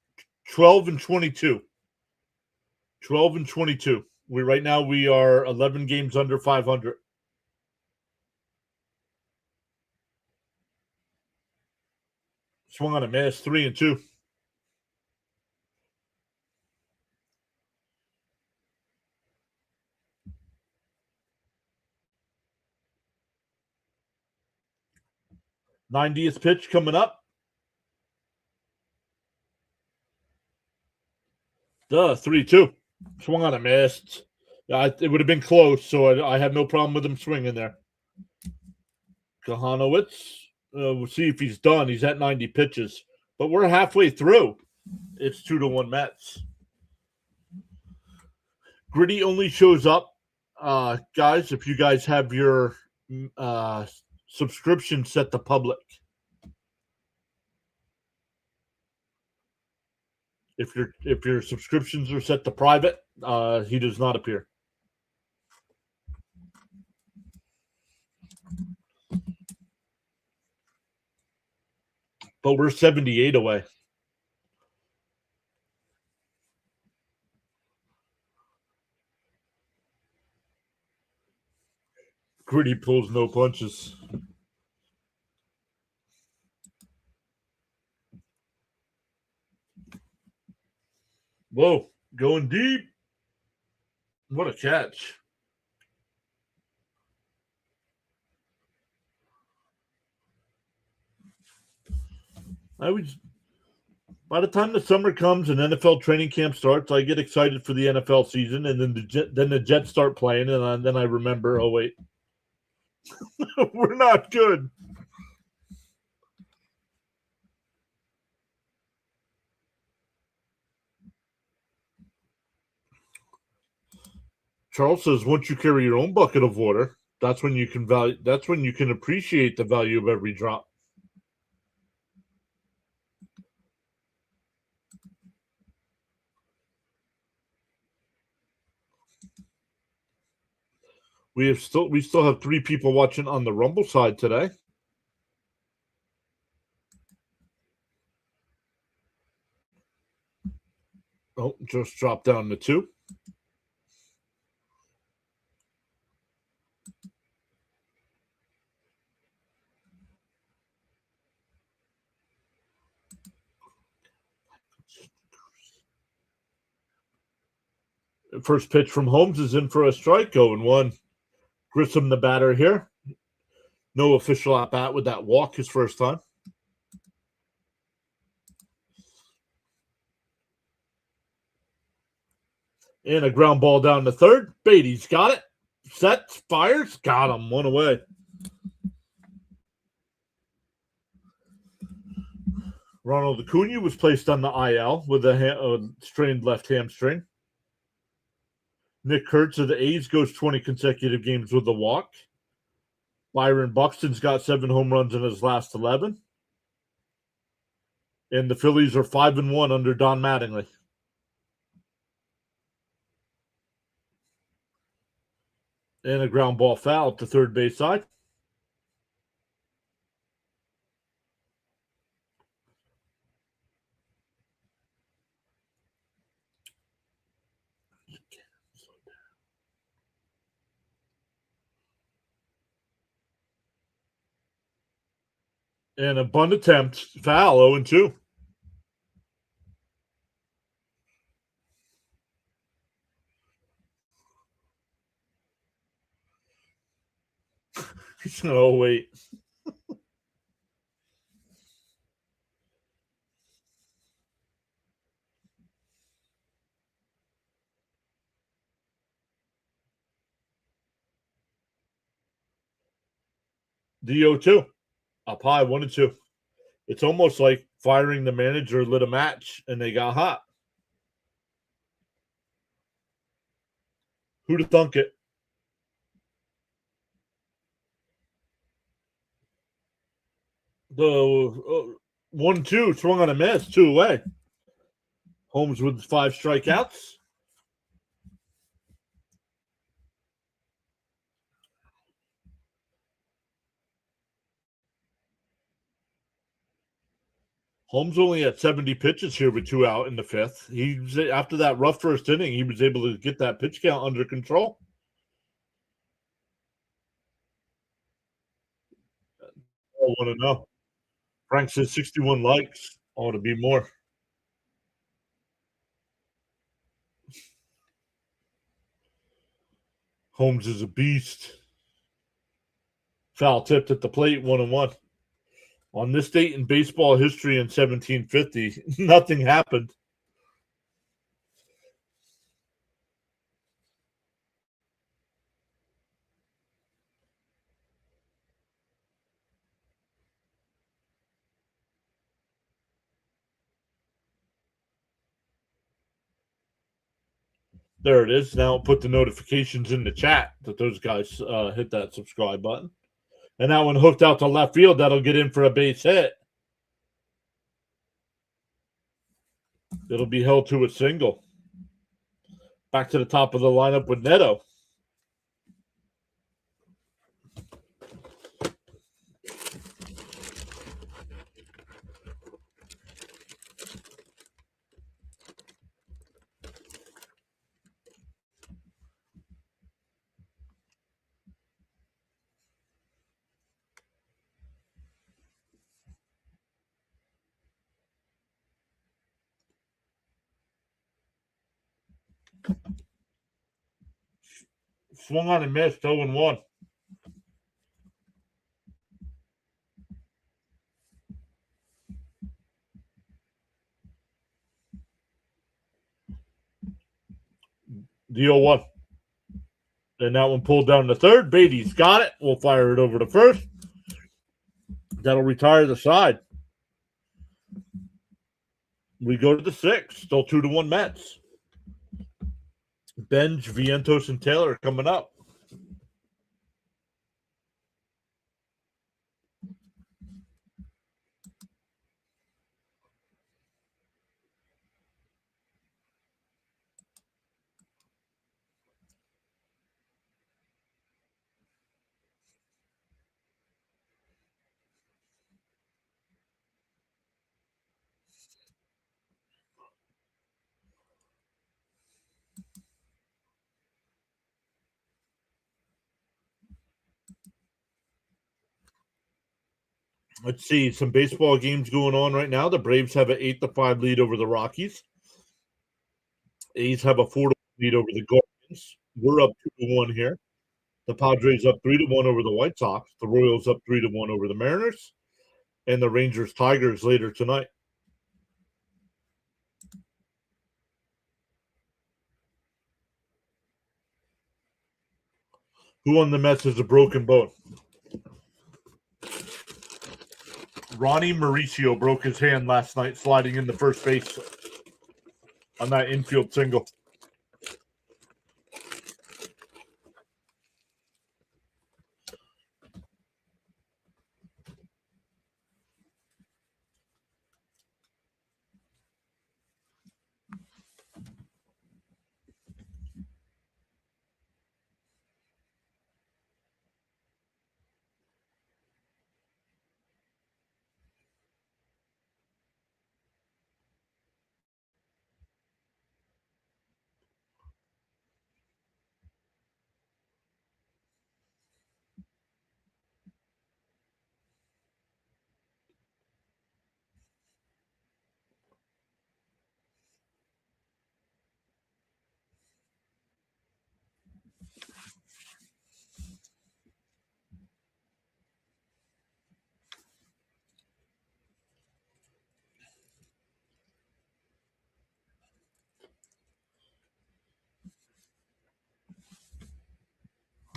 12-22. 12-22. Right now we are 11 games under 500. Swung on a miss, 3-2. '90th pitch coming up. The 3-2. Swung on a miss. It would have been close, so I had no problem with him swinging there. Kahanowitz. We'll see if he's done. He's at 90 pitches, but we're halfway through. It's 2-1 Mets. Gritty only shows up, guys, if you guys have your subscription set to public. If your subscriptions are set to private, he does not appear. But we're 78 away. Gritty pulls no punches. Whoa, going deep. What a catch. By the time the summer comes and NFL training camp starts, I get excited for the NFL season, and then the Jets start playing, and then I remember, oh wait, we're not good. Charles says, once you carry your own bucket of water, that's when you can appreciate the value of every drop. We still have 3 people watching on the Rumble side today. Oh, just dropped down to 2. First pitch from Holmes is in for a strike, 0-1. Grissom, the batter here. No official at bat with that walk his first time. And a ground ball down to third. Beatty's got it. Sets, fires, got him. One away. Ronald Acuna was placed on the IL with a strained left hamstring. Nick Kurtz of the A's goes 20 consecutive games with a walk. Byron Buxton's got 7 home runs in his last 11. And the Phillies are 5-1 under Don Mattingly. And a ground ball foul to third base side. And a bunt attempt, foul, 0-2. Oh, wait. The 0-2. Up high, 1-2. It's almost like firing the manager lit a match and they got hot. Who'd have thunk it? The 1-2 swung on a miss, 2 away. Holmes with 5 strikeouts. Holmes only had 70 pitches here with 2 out in the 5th. After that rough first inning, he was able to get that pitch count under control. I want to know. Frank says 61 likes. Ought to be more. Holmes is a beast. Foul tipped at the plate, 1-1. On this date in baseball history in 1750, nothing happened. There it is. Now put the notifications in the chat that those guys hit that subscribe button. And that one hooked out to left field. That'll get in for a base hit. It'll be held to a single. Back to the top of the lineup with Neto. Swung on and missed, 0-1. The 0-1. And that one pulled down to third. Beatty's got it. We'll fire it over to first. That'll retire the side. We go to the 6th. Still 2-1 Mets. Benj, Vientos, and Taylor coming up. Let's see, some baseball games going on right now. The Braves have an 8-5 lead over the Rockies. A's have a 4-1 lead over the Guardians. We're up 2-1 here. The Padres up 3-1 over the White Sox. The Royals up 3-1 over the Mariners. And the Rangers Tigers later tonight. Who on the Mets has a broken bone? Ronnie Mauricio broke his hand last night sliding into first base on that infield single.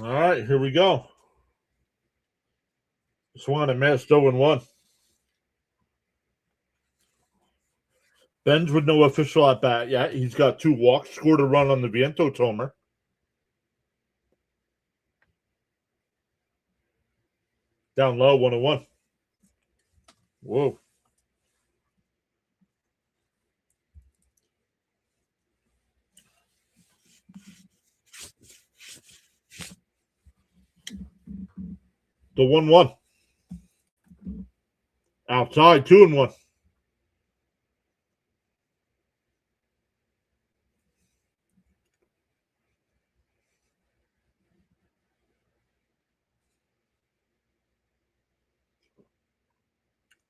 All right, here we go. Swung and missed 0-1. Benz with no official at bat yet. He's got 2 walks, scored a run on the Vientos homer. Down low, 1-1. Whoa. The 1-1. Outside, 2-1.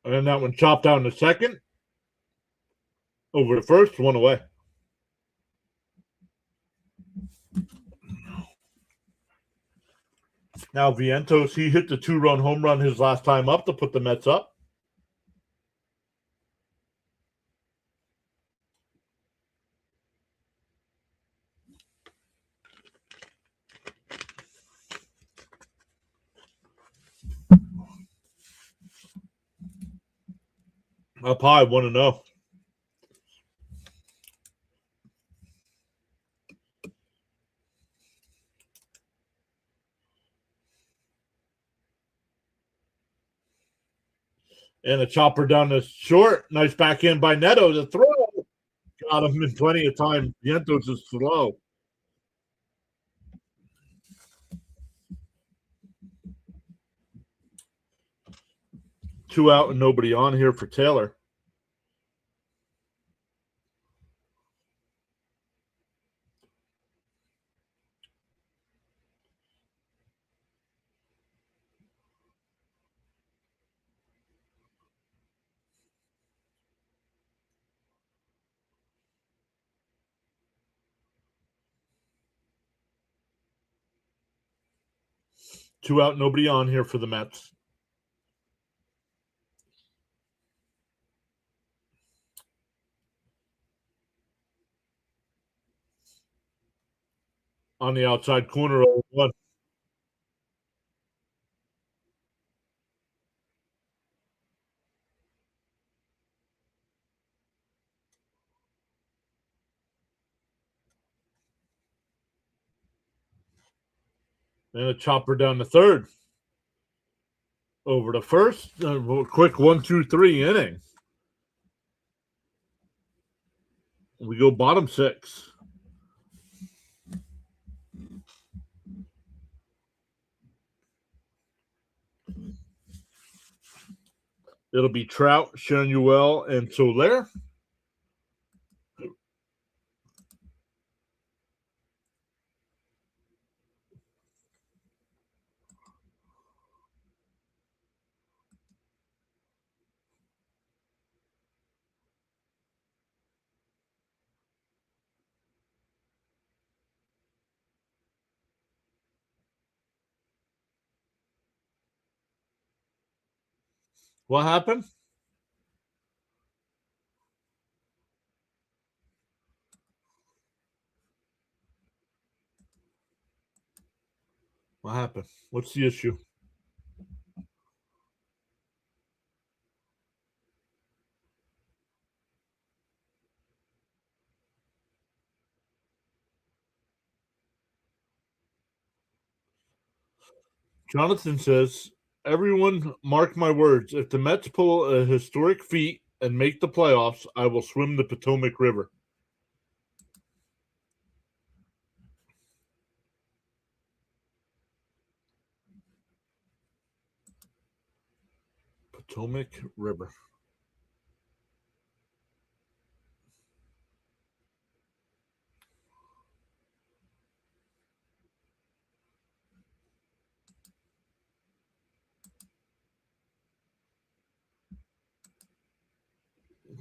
And then that one chopped down to second. Over to first, 1 away. Now Vientos, he hit the 2-run home run his last time up to put the Mets up. Up high, 1-0. And a chopper down the short. Nice backhand by Neto. The throw got him in plenty of time. Vientos is slow. Two out and nobody on here for Taylor. Two out, nobody on here for the Mets. On the outside corner, 0-1. And a chopper down the third. Over to first. Quick 1-2-3 inning. We go bottom 6. It'll be Trout, Shanuel, and Soler. What happened? What happened? What's the issue? Jonathan says, everyone mark my words. If the Mets pull a historic feat and make the playoffs, I will swim the Potomac River. Potomac River.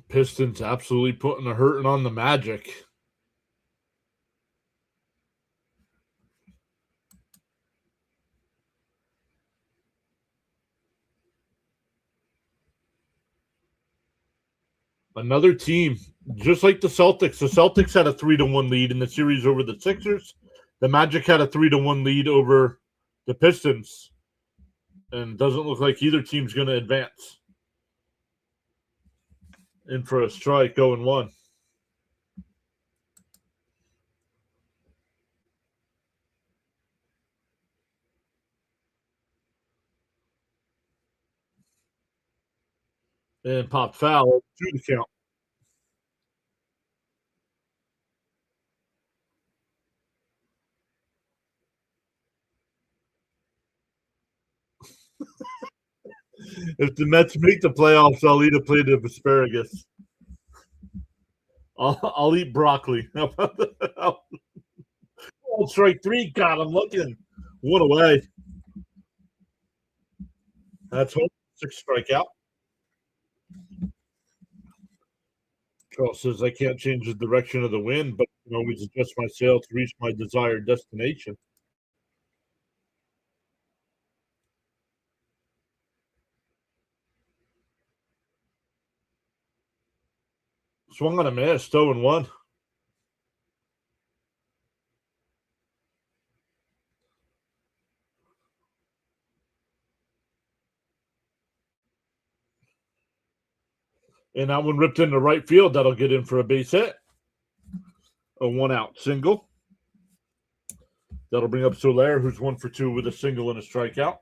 Pistons absolutely putting a hurting on the Magic. Another team, just like the Celtics. The Celtics had a 3-1 lead in the series over the Sixers. The Magic had a 3-1 lead over the Pistons, and doesn't look like either team's going to advance. In for a strike, 0-1. And pop foul to the count. If the Mets make the playoffs, I'll eat a plate of asparagus. I'll eat broccoli. Strike three. God, I'm looking. One away. That's home. 6 strikeout. Charles says I can't change the direction of the wind, but I can always adjust my sail to reach my desired destination. Swung on a miss, 0-1. And that one ripped into right field. That'll get in for a base hit. A 1-out single. That'll bring up Soler, who's 1 for 2 with a single and a strikeout.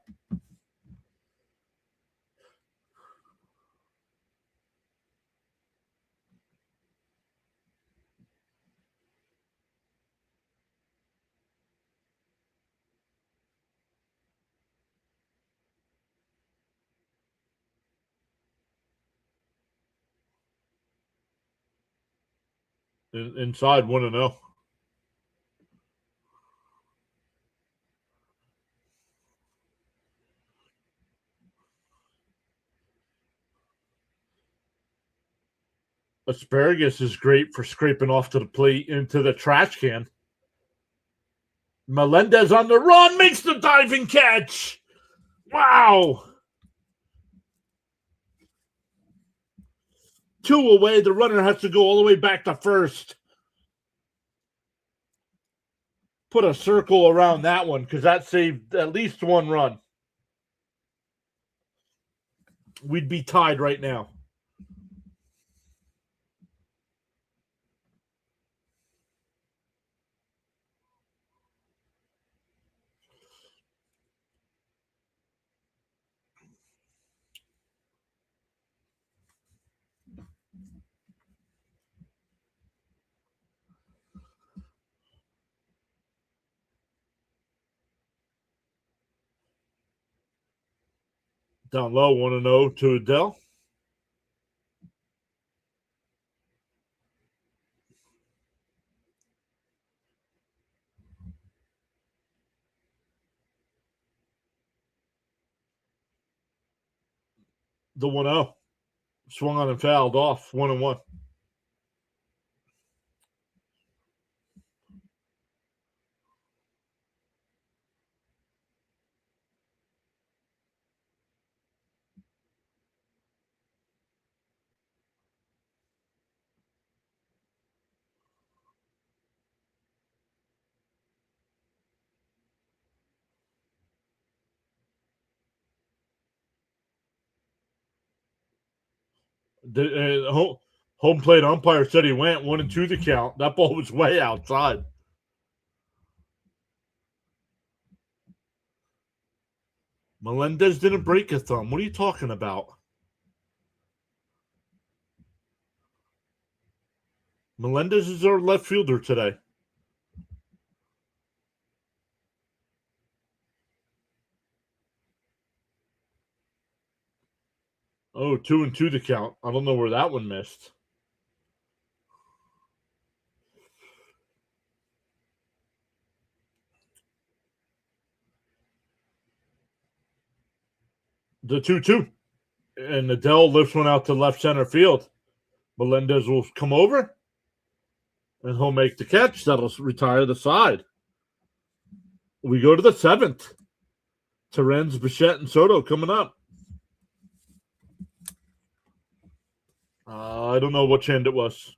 Inside 1-0. Asparagus is great for scraping off to the plate into the trash can. Melendez on the run makes the diving catch. Wow. 2 away. The runner has to go all the way back to first. Put a circle around that one because that saved at least 1 run. We'd be tied right now. Down low, 1-0 to Adele. The 1-0. Swung on and fouled off, 1-1. The home plate umpire said he went 1-2 the count. That ball was way outside. Melendez didn't break a thumb. What are you talking about? Melendez is our left fielder today. Oh, 2-2 the count. I don't know where that one missed. The 2-2. And Adele lifts one out to left center field. Melendez will come over, and he'll make the catch. That'll retire the side. We go to the 7th. Terens, Bichette, and Soto coming up. I don't know which hand it was.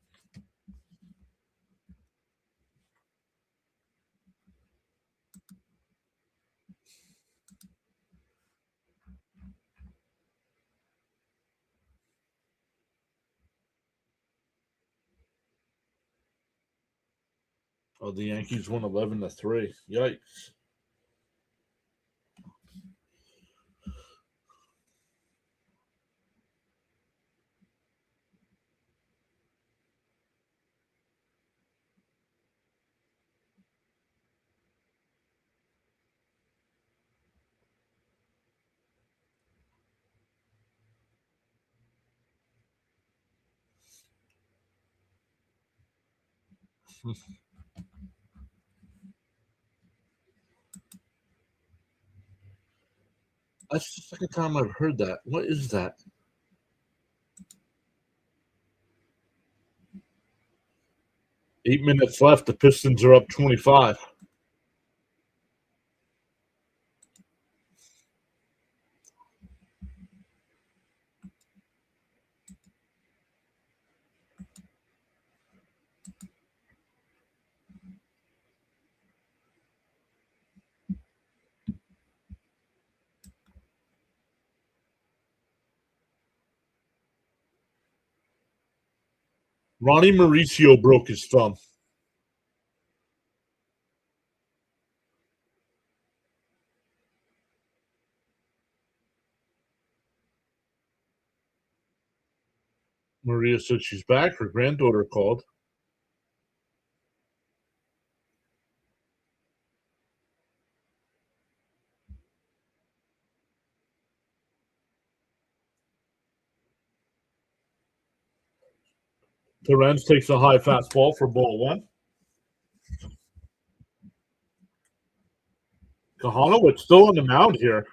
Oh, the Yankees won 11-3. Yikes. That's the second time I've heard that. What is that? Eight minutes left. The Pistons are up 25. Ronnie Mauricio broke his thumb. Maria said she's back. Her granddaughter called. Terens takes a high fastball for ball one. Kahanowitz still on the mound here.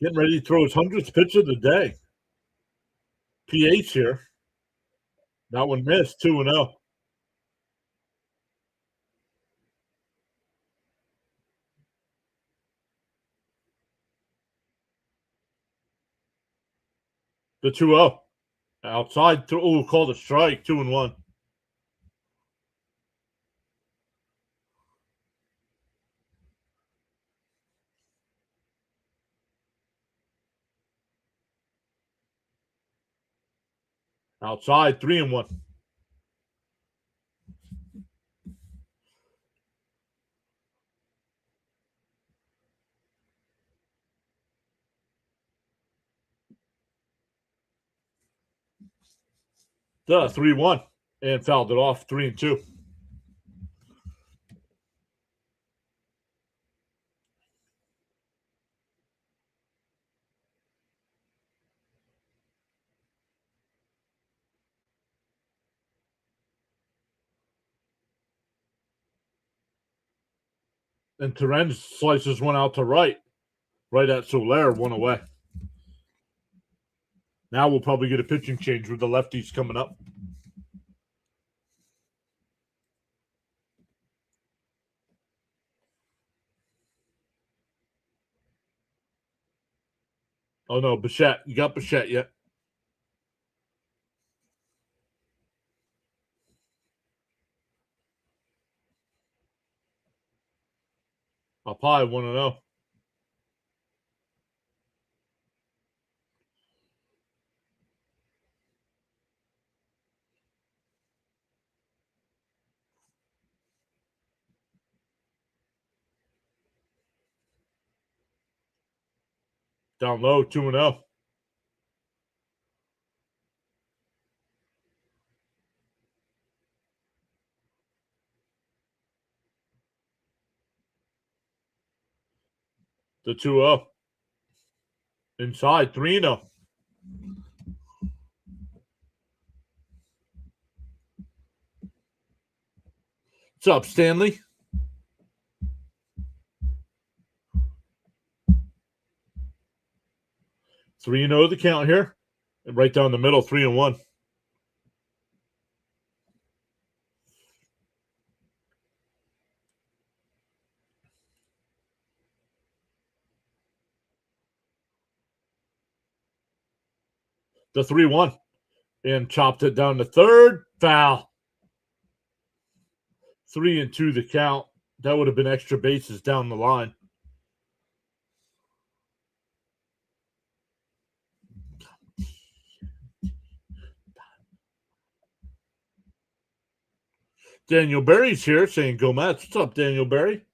Getting ready to throw his 100th pitch of the day. PH here. That one missed, 2-0. The 2-0. Outside, called a strike, 2-1. Outside, 3-1. The 3-1. And fouled it off, 3-2. And Terens slices one out to right at Soler, one away. Now we'll probably get a pitching change with the lefties coming up. Oh, no, Bichette. You got Bichette yet? Up high, 1-0. Down low, 2-0. The 2-0. Inside, 3-0. What's up, Stanley? 3-0 the count here. And right down the middle, 3-1. The 3-1. And chopped it down to third. Foul. 3-2 the count. That would have been extra bases down the line. Daniel Berry's here saying go Mets. What's up, Daniel Berry?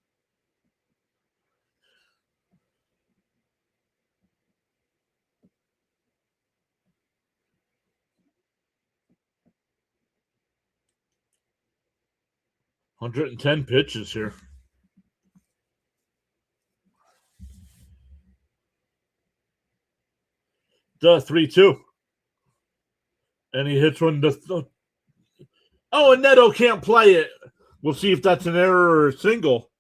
$110 pitches here. The 3-2. And he hits one to. Oh, and Neto can't play it. We'll see if that's an error or a single.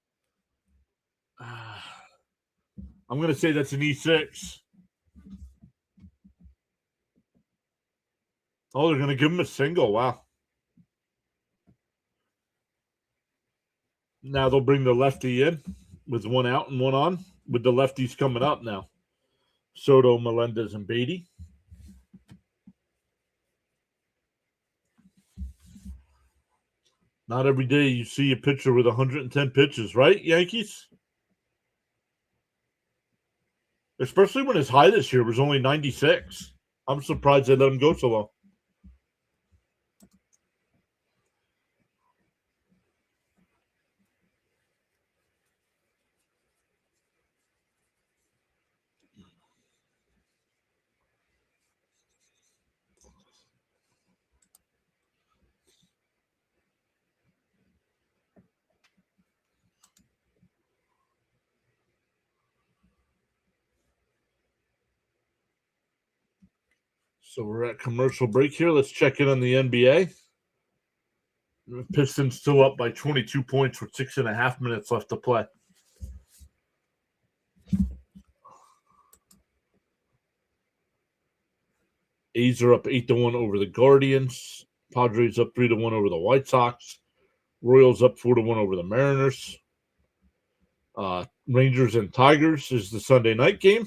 I'm going to say that's an E6. Oh, they're going to give him a single. Wow. Now they'll bring the lefty in with one out and one on, with the lefties coming up now. Soto, Melendez, and Beatty. Not every day you see a pitcher with 110 pitches, right, Yankees? Especially when his high this year was only 96. I'm surprised they let him go so long. So we're at commercial break here. Let's check in on the NBA. The Pistons still up by 22 points with 6.5 minutes left to play. A's are up 8-1 over the Guardians. Padres up 3-1 over the White Sox. Royals up 4-1 over the Mariners. Rangers and Tigers is the Sunday night game.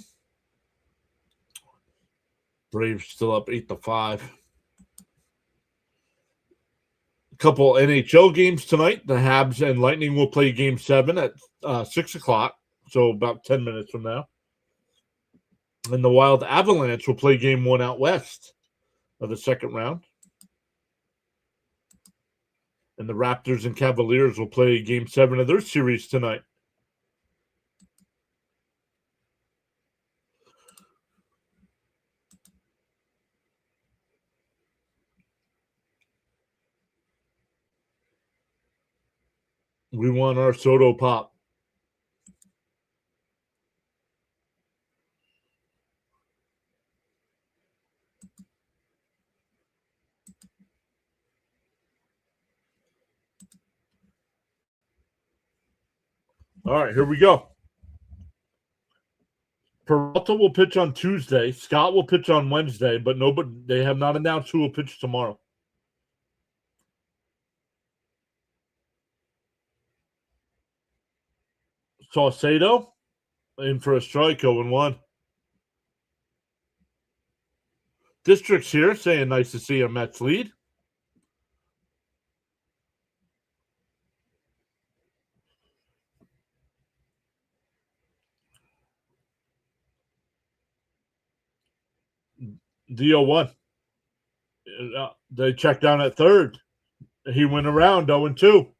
Braves still up 8-5. A couple NHL games tonight. The Habs and Lightning will play Game 7 at 6 o'clock, so about 10 minutes from now. And the Wild Avalanche will play Game 1 out west of the second round. And the Raptors and Cavaliers will play Game 7 of their series tonight. We want our Soto pop. All right, here we go. Peralta will pitch on Tuesday. Scott will pitch on Wednesday, but they have not announced who will pitch tomorrow. Saucedo in for a strike, 0-1. District's here saying nice to see a Mets lead. D01. They checked down at third. He went around 0-2.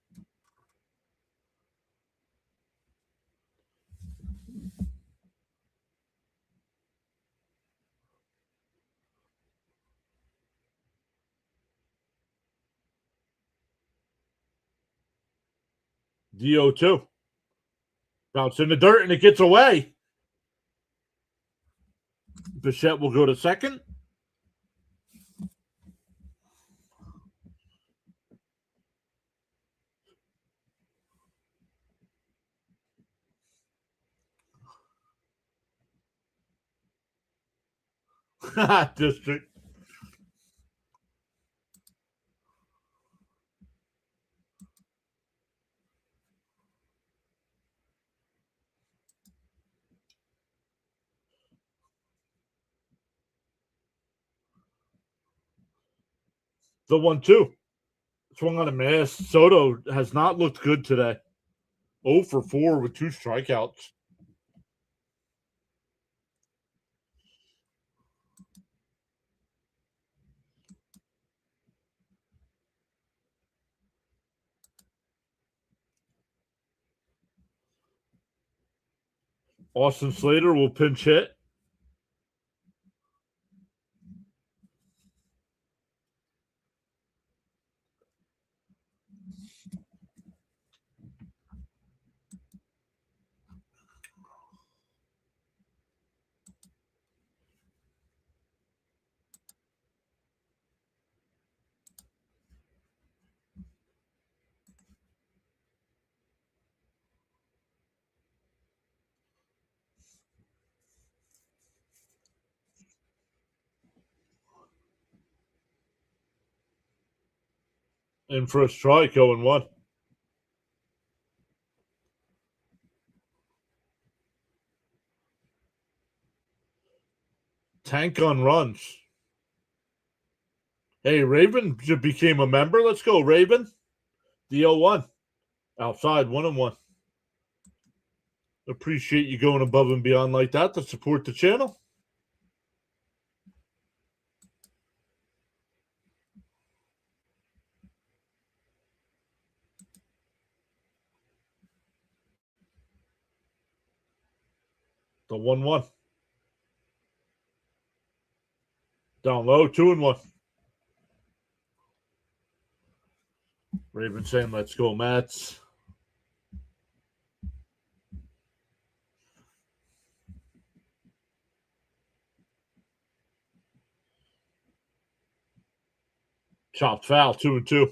DO2. Bounce in the dirt and it gets away. Bichette will go to second. District. The 1-2. Swung on a miss. Soto has not looked good today. 0 for 4 with 2 strikeouts. Austin Slater will pinch hit. In for a strike, 0-1. Tank on runs. Hey, Raven became a member. Let's go, Raven. The 0-1. Outside, 1-1. Appreciate you going above and beyond like that to support the channel. The 1-1. Down low, 2-1. Raven saying, let's go, Mets. Chopped foul, 2-2.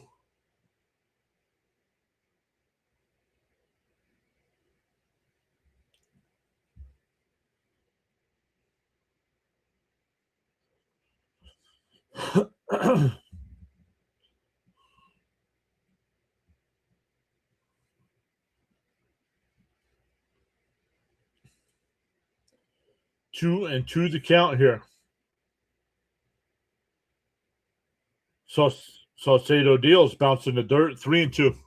Two and two to count here. Saucedo deals, bouncing the dirt, 3-2.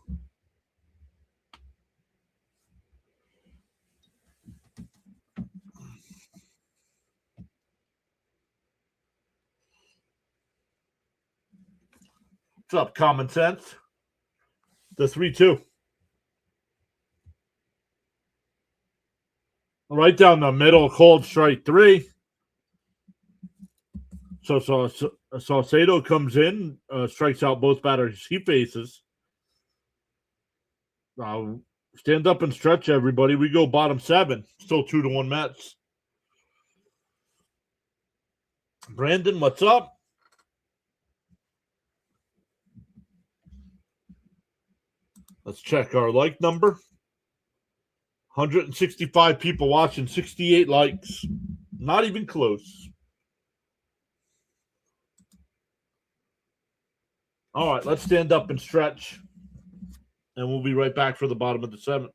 What's up, common sense? The 3-2. Right down the middle, cold strike 3. So Saucedo comes in, strikes out both batters he faces. Stand up and stretch, everybody. We go bottom 7. Still 2-1 Mets. Brandon, what's up? Let's check our like number. 165 people watching, 68 likes. Not even close. All right, let's stand up and stretch. And we'll be right back for the bottom of the 7th.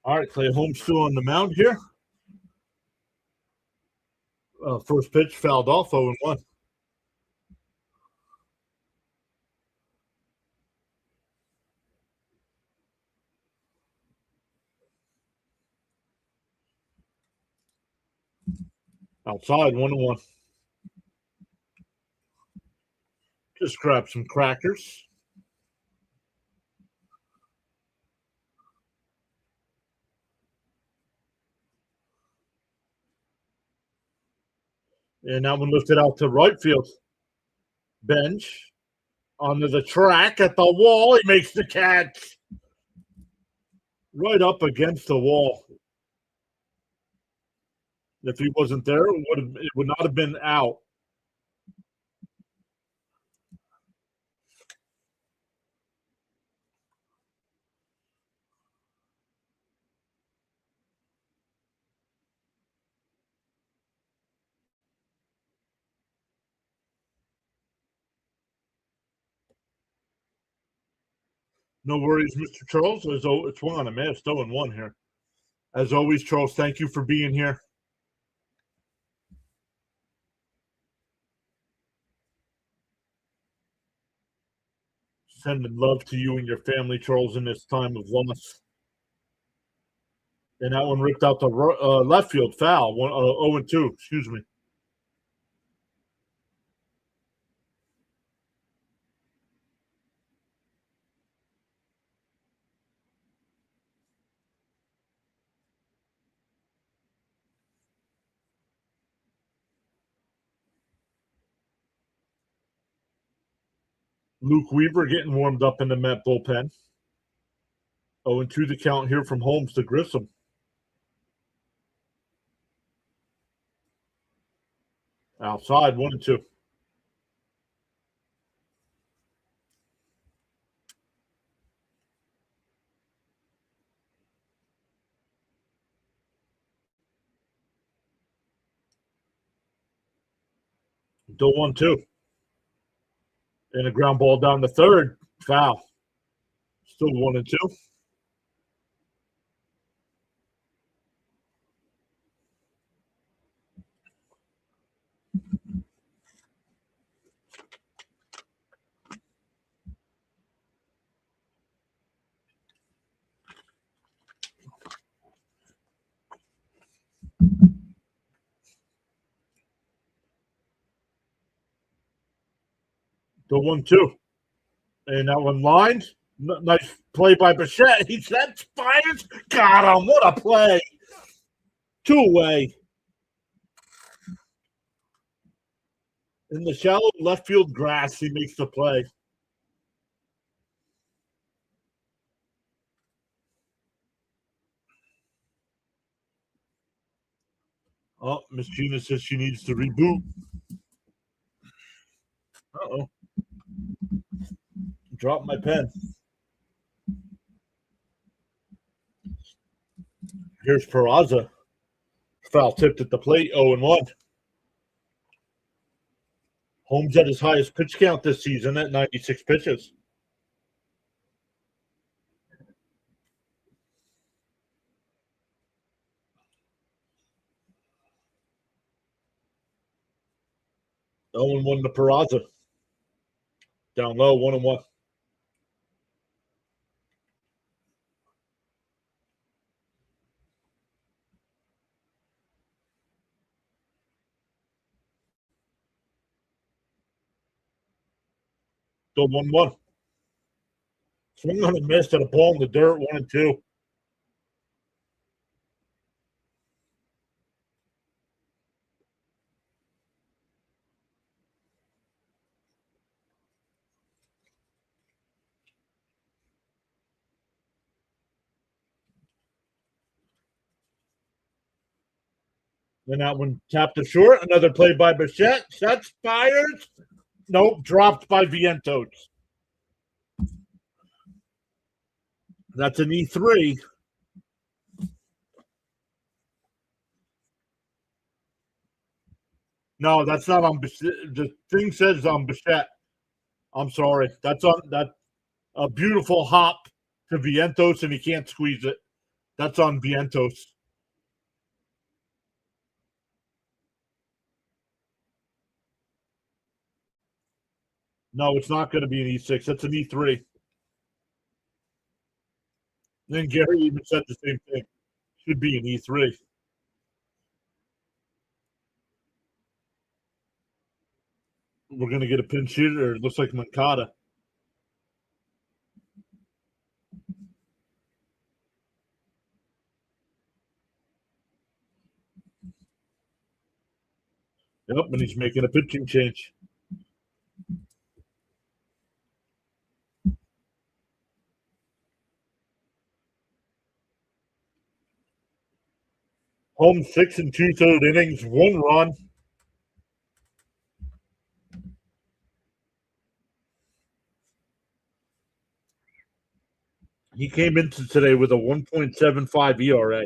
All right, Clay Holmes still on the mound here. First pitch fouled off, 0-1. Outside, 1-1. Just grab some crackers. And that one lifted out to right field. Bench. Onto the track at the wall. He makes the catch. Right up against the wall. If he wasn't there, it would not have been out. No worries, Mr. Charles. It's one on a man. It's 0-1 here. As always, Charles, thank you for being here. Sending love to you and your family, Charles, in this time of loss. And that one ripped out the left field foul. 0-2, excuse me. Luke Weaver getting warmed up in the Met bullpen. 0-2 the count here from Holmes to Grissom. Outside, 1-2. Still 1-2. And a ground ball down the third. Foul. Still 1-2. Still 1-2. And that one lined. Nice play by Bichette. He sets, fires. Got him. What a play. 2 away. In the shallow left field grass, he makes the play. Oh, Miss Gina says she needs to reboot. Uh-oh. Dropped my pen. Here's Peraza. Foul tipped at the plate, 0-1. Holmes at his highest pitch count this season at 96 pitches. Oh, 0-1 to Peraza. Down low, 1-1. Still 1-1. Swing on a miss to the ball in the dirt, 1-2. Then that one tapped to short. Another play by Bichette. Sets, fires. Nope, dropped by Vientos. That's an E3. No, that's not on Bichette. The thing says on Bichette. I'm sorry. That's on that. A beautiful hop to Vientos, and he can't squeeze it. That's on Vientos. No, it's not going to be an E6. It's an E3. Then Gary even said the same thing. Should be an E3. We're going to get a pinch hitter. It looks like Mancada. Yep, and he's making a pitching change. Home 6 and 2/3 innings, 1 run. He came into today with a 1.75 ERA.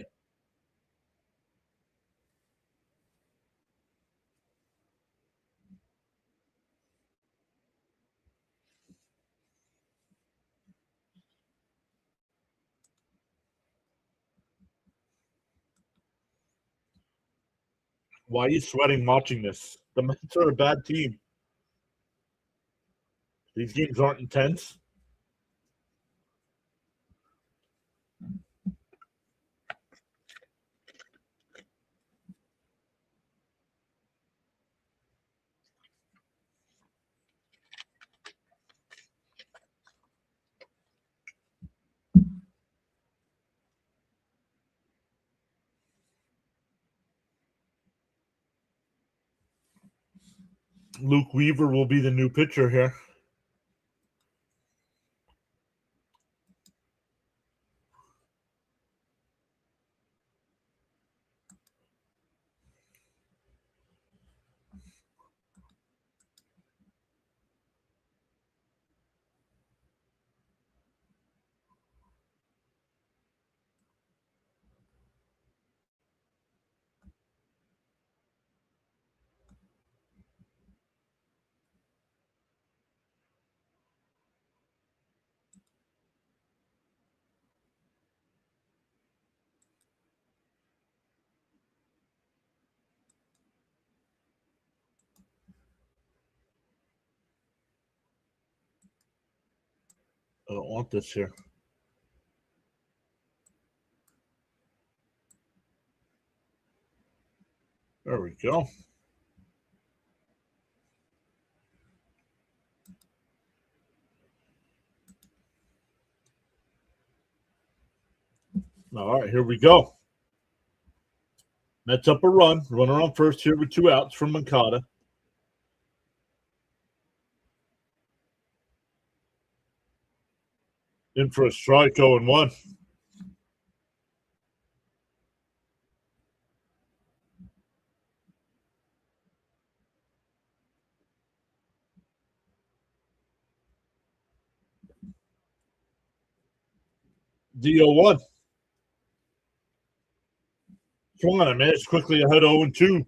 Why are you sweating watching this? The Mets are a bad team. These games aren't intense. Luke Weaver will be the new pitcher here. I don't want this here. There we go. All right, here we go. Mets up a run. Runner on first here with 2 outs from Mancada. In for a strike, 0-1. D0-1. Come on, man. It's quickly ahead 0-2.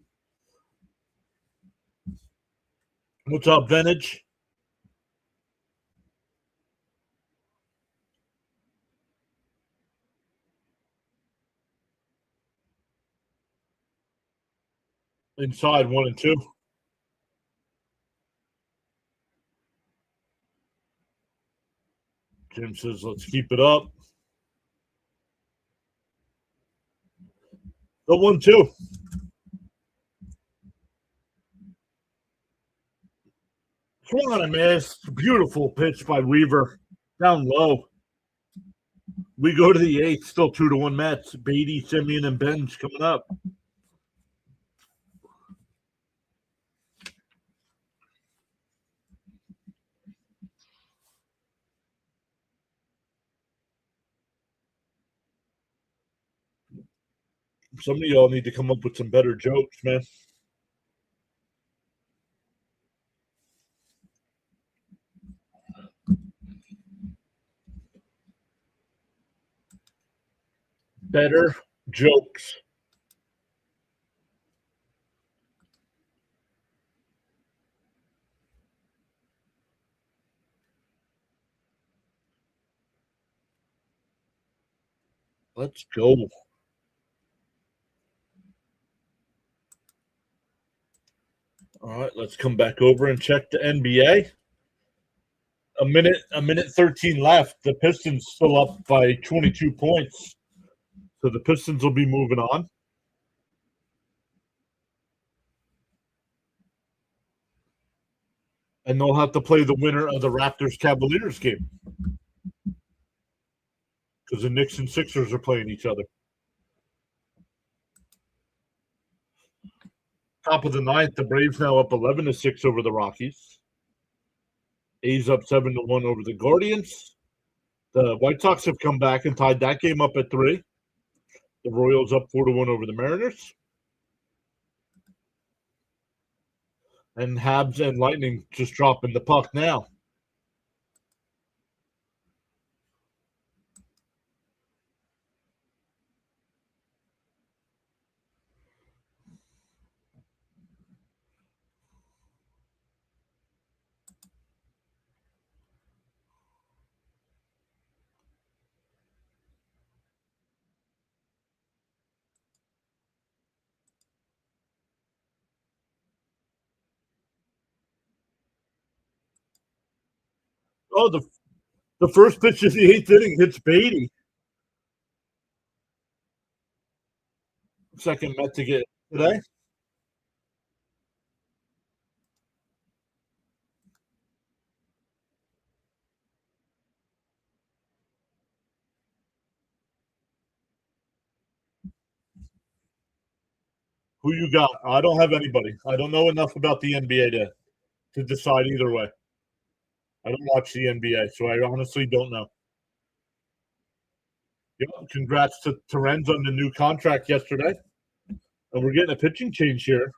What's up, Vintage? Inside 1-2. Jim says, let's keep it up. The 1-2. Come on, man. Beautiful pitch by Weaver. Down low. We go to the 8th. Still 2-1 Mets. Beatty, Simeon, and Benj coming up. Some of y'all need to come up with some better jokes, man. Better jokes. Let's go. All right, let's come back over and check the NBA. A minute 13 left. The Pistons still up by 22 points. So the Pistons will be moving on. And they'll have to play the winner of the Raptors Cavaliers game. Because the Knicks and Sixers are playing each other. Top of the ninth, the Braves now up 11-6 over the Rockies. A's up 7-1 over the Guardians. The White Sox have come back and tied that game up at 3. The Royals up 4-1 over the Mariners. And Habs and Lightning just dropping the puck now. Oh, the first pitch of the 8th inning hits Beatty. Second Met to get today. Who you got? I don't have anybody. I don't know enough about the NBA to decide either way. I don't watch the NBA, so I honestly don't know. Yep, congrats to Terens on the new contract yesterday. And we're getting a pitching change here.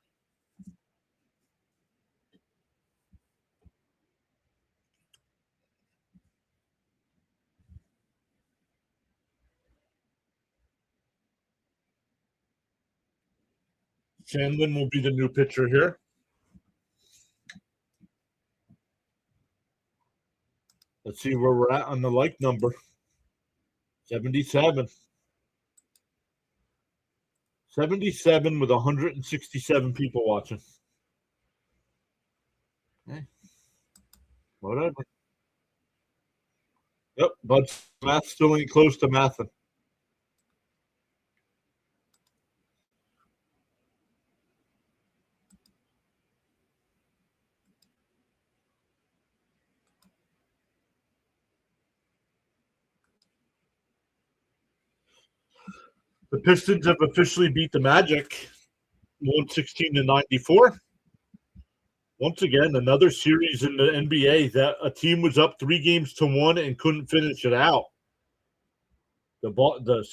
Sandlin will be the new pitcher here. Let's see where we're at on the like number. 77. 77 with 167 people watching. Okay. Whatever. Yep, but math still ain't close to mathing. The Pistons have officially beat the Magic 116-94. Once again, another series in the NBA that a team was up 3-1 and couldn't finish it out. The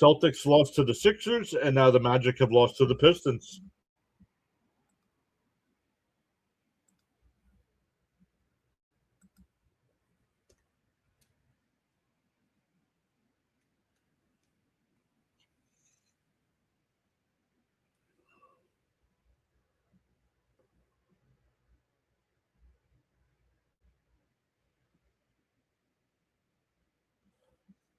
Celtics lost to the Sixers, and now the Magic have lost to the Pistons.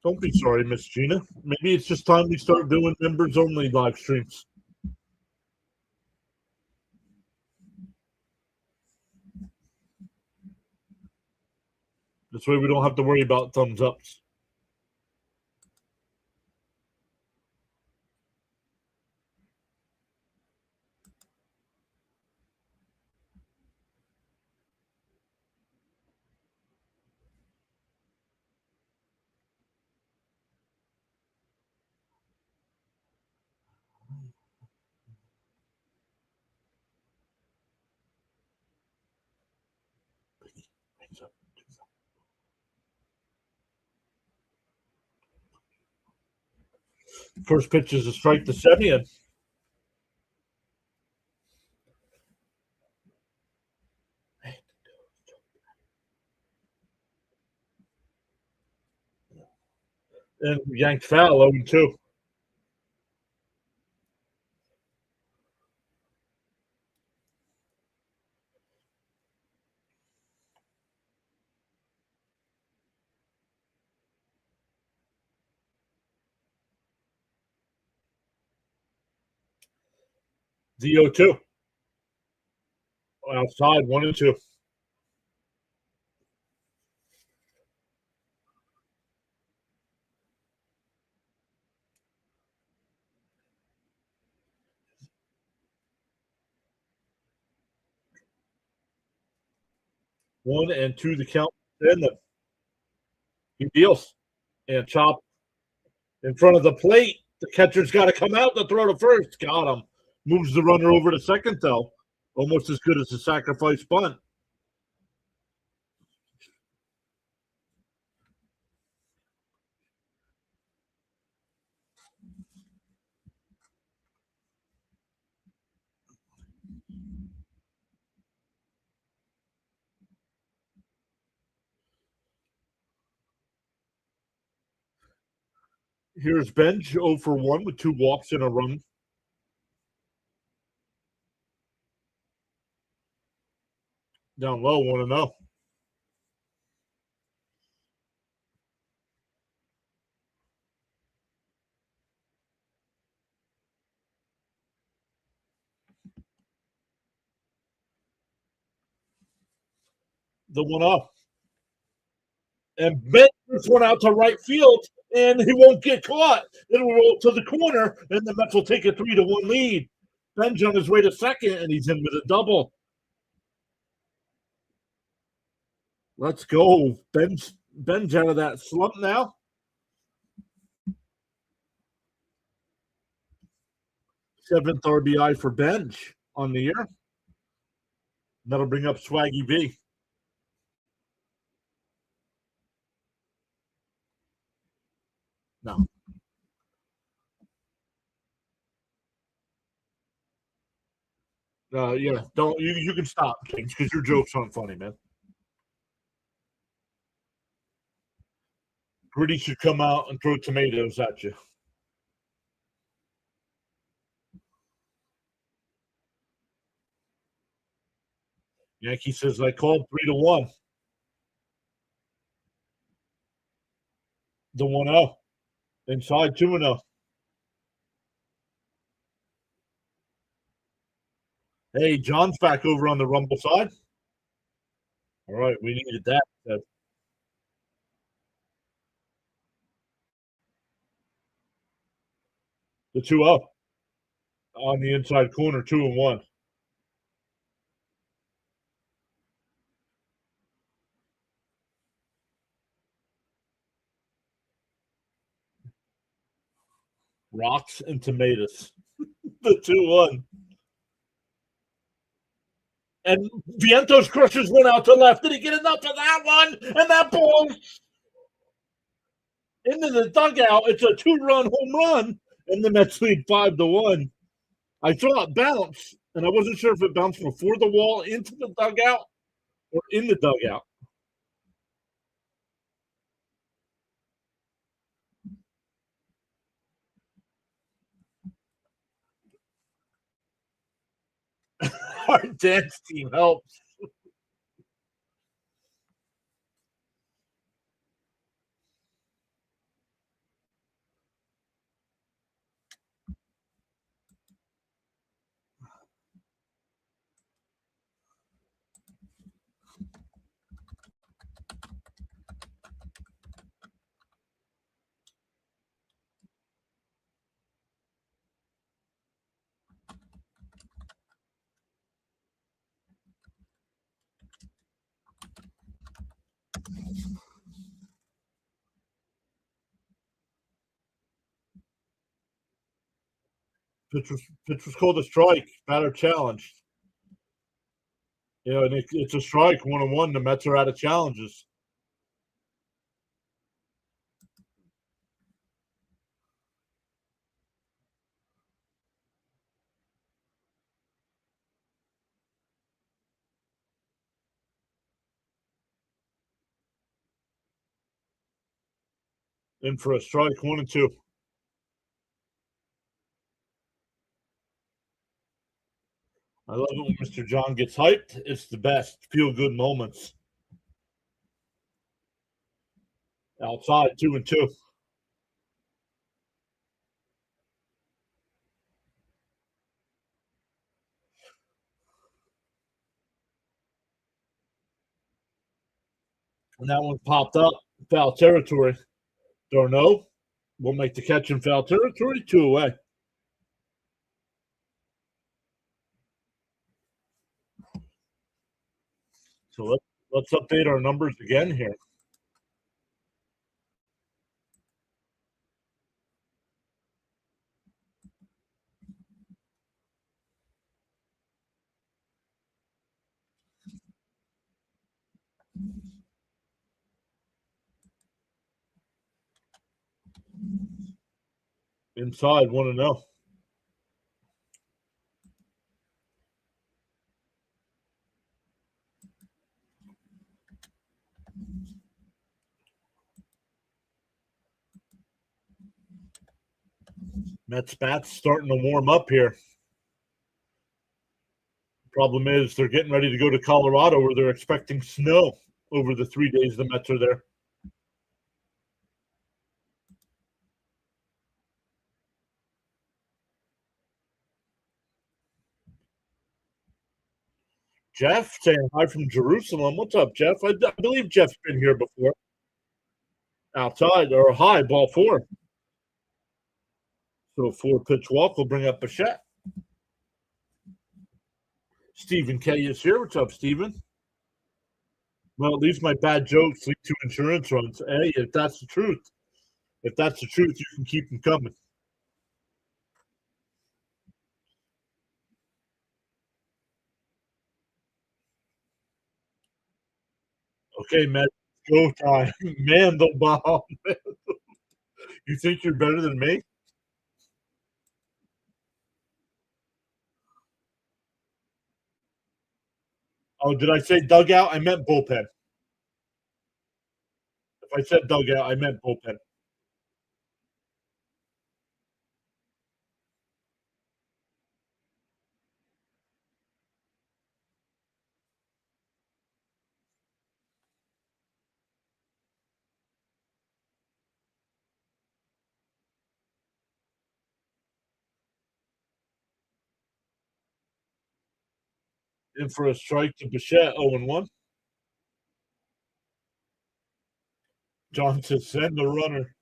Don't be sorry, Miss Gina. Maybe it's just time we start doing members only live streams. This way we don't have to worry about thumbs ups. First pitch is a strike to Semien. And yanked foul 0-2. DO2 outside 1-2. 1-2 the count. Then he deals and chop in front of the plate. The catcher's got to come out to throw to first. Got him. Moves the runner over to second, though. Almost as good as the sacrifice bunt. Here's Benj 0 for 1 with 2 walks and a run. Down low, 1-0. The 1-0. And Benj this one out to right field, and he won't get caught. It'll roll to the corner, and the Mets will take a 3-1 lead. Benj on his way to second, and he's in with a double. Let's go. Benj out of that slump now. 7th RBI for Benj on the year. That'll bring up Swaggy B. No. Yeah, don't you can stop, James, because your jokes aren't funny, man. Gritty should come out and throw tomatoes at you. Yankee says I called 3-1. The 1-0. Inside 2-0. Hey, John's back over on the Rumble side. All right, we needed that. The 2-0 on the inside corner, 2-1. Rocks and tomatoes. The 2-1. And Vientos crushes one out to left. Did he get enough of that one? And that ball into the dugout. It's a 2-run home run, and the Mets lead 5-1. I saw it bounce, and I wasn't sure if it bounced before the wall into the dugout or in the dugout. Our dance team helps. Pitch was called a strike, batter challenged. You know, and it's a strike, 1-1. The Mets are out of challenges. In for a strike, 1-2. I love it when Mr. John gets hyped. It's the best. Feel good moments. Outside, 2-2. And that one popped up. Foul territory. Darno will make the catch in foul territory. 2 away. So let's update our numbers again here. Inside 1-0. Mets bats starting to warm up here. Problem is they're getting ready to go to Colorado where they're expecting snow over the 3 days the Mets are there. Jeff saying hi from Jerusalem. What's up, Jeff? I believe Jeff's been here before. Outside or high, ball 4. So 4-pitch walk will bring up Bichette. Stephen K is here. What's up, Stephen? Well, at least my bad jokes lead to insurance runs. Hey, if that's the truth, you can keep them coming. Okay, Matt, go time. Mandelbaum. You think you're better than me? Oh, did I say dugout? I meant bullpen. If I said dugout, I meant bullpen. In for a strike to Bichette, 0-1. Johnson send the runner.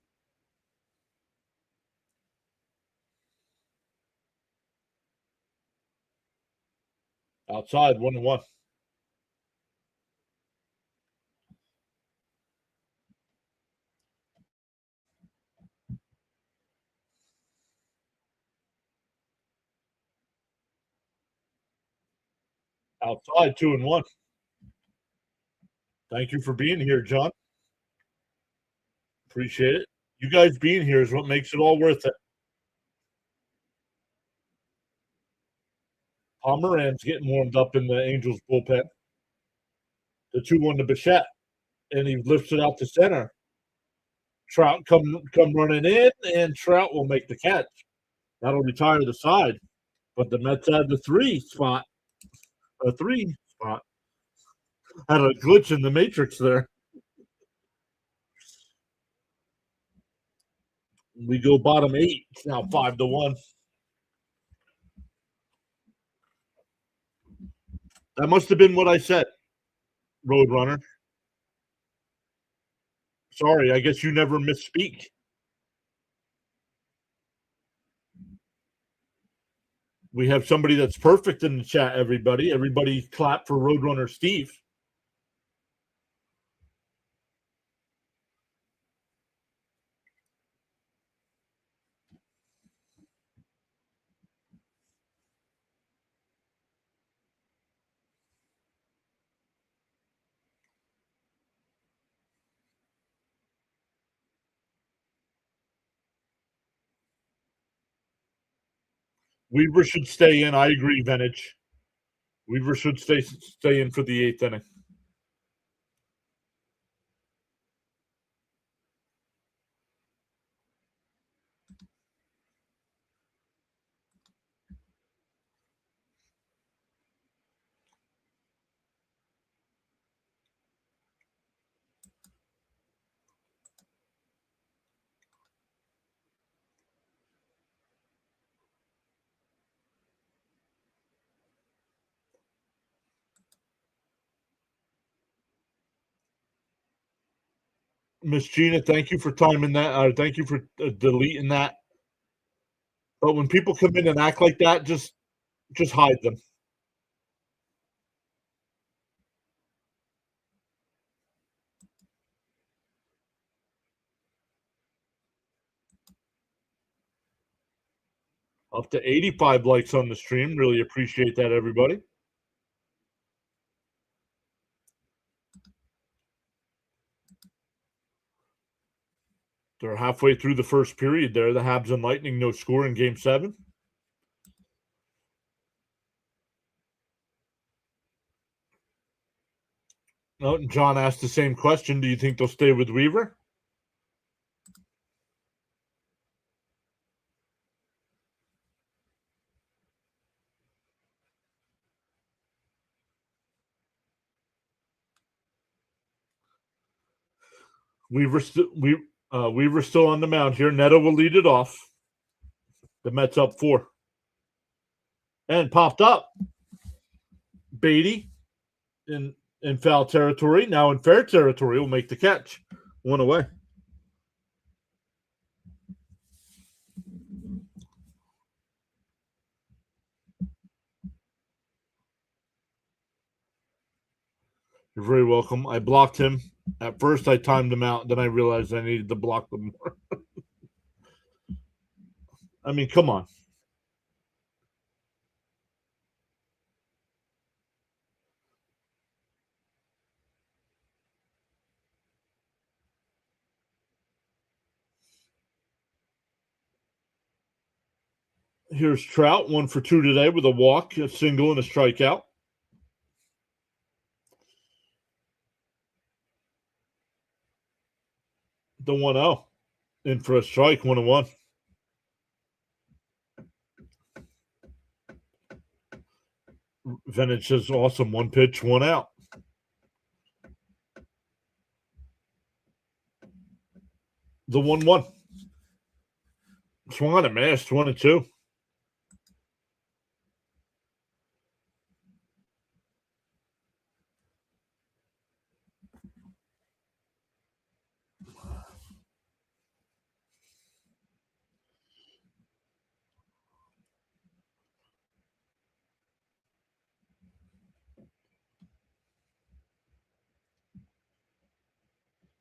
Outside, 1-1. Outside, 2-1. Thank you for being here, John. Appreciate it. You guys being here is what makes it all worth it. Pomeranz getting warmed up in the Angels bullpen. The 2-1 to Bichette, and he lifts it out to center. Trout come running in, and Trout will make the catch. That'll retire the side. But the Mets had the 3 spot. A 3 spot. Had a glitch in the matrix there. We go bottom 8. It's now 5-1. That must have been what I said, Roadrunner. Sorry, I guess you never misspeak. We have somebody that's perfect in the chat, everybody. Everybody clap for Roadrunner Steve. Weaver should stay in. I agree, Venage. Weaver should stay in for the 8th inning. Miss Gina, thank you for timing that. Thank you for deleting that. But when people come in and act like that, just hide them. Up to 85 likes on the stream. Really appreciate that, everybody. They're halfway through the first period there. The Habs and Lightning, no score in game 7. Oh, and John asked the same question. Do you think they'll stay with Weaver? Weaver's still on the mound here. Neto will lead it off. The Mets up 4. And popped up. Beatty in foul territory. Now in fair territory will make the catch. 1 away. You're very welcome. I blocked him. At first, I timed him out. Then I realized I needed to block them more. I mean, come on. Here's Trout, 1 for 2 today with a walk, a single, and a strikeout. The 1-0. In for a strike, 1-1. Vintage says awesome. 1 pitch, 1 out. The 1-1. Swung on a missed, 1-2.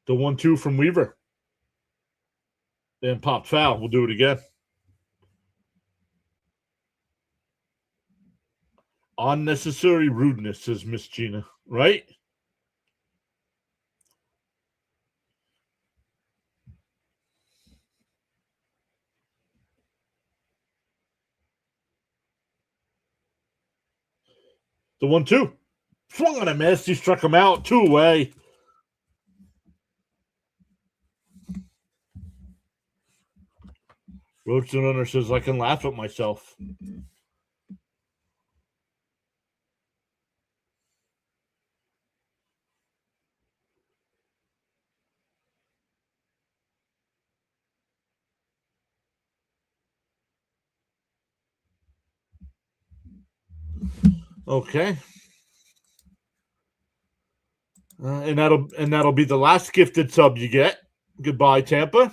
The 1-2 from Weaver. And popped foul. We'll do it again. Unnecessary rudeness, says Miss Gina. Right? The 1-2. Swung on a miss. He struck him out. 2 away. Roach and Runner says, I can laugh at myself. Okay. And that'll be the last gifted sub you get. Goodbye, Tampa.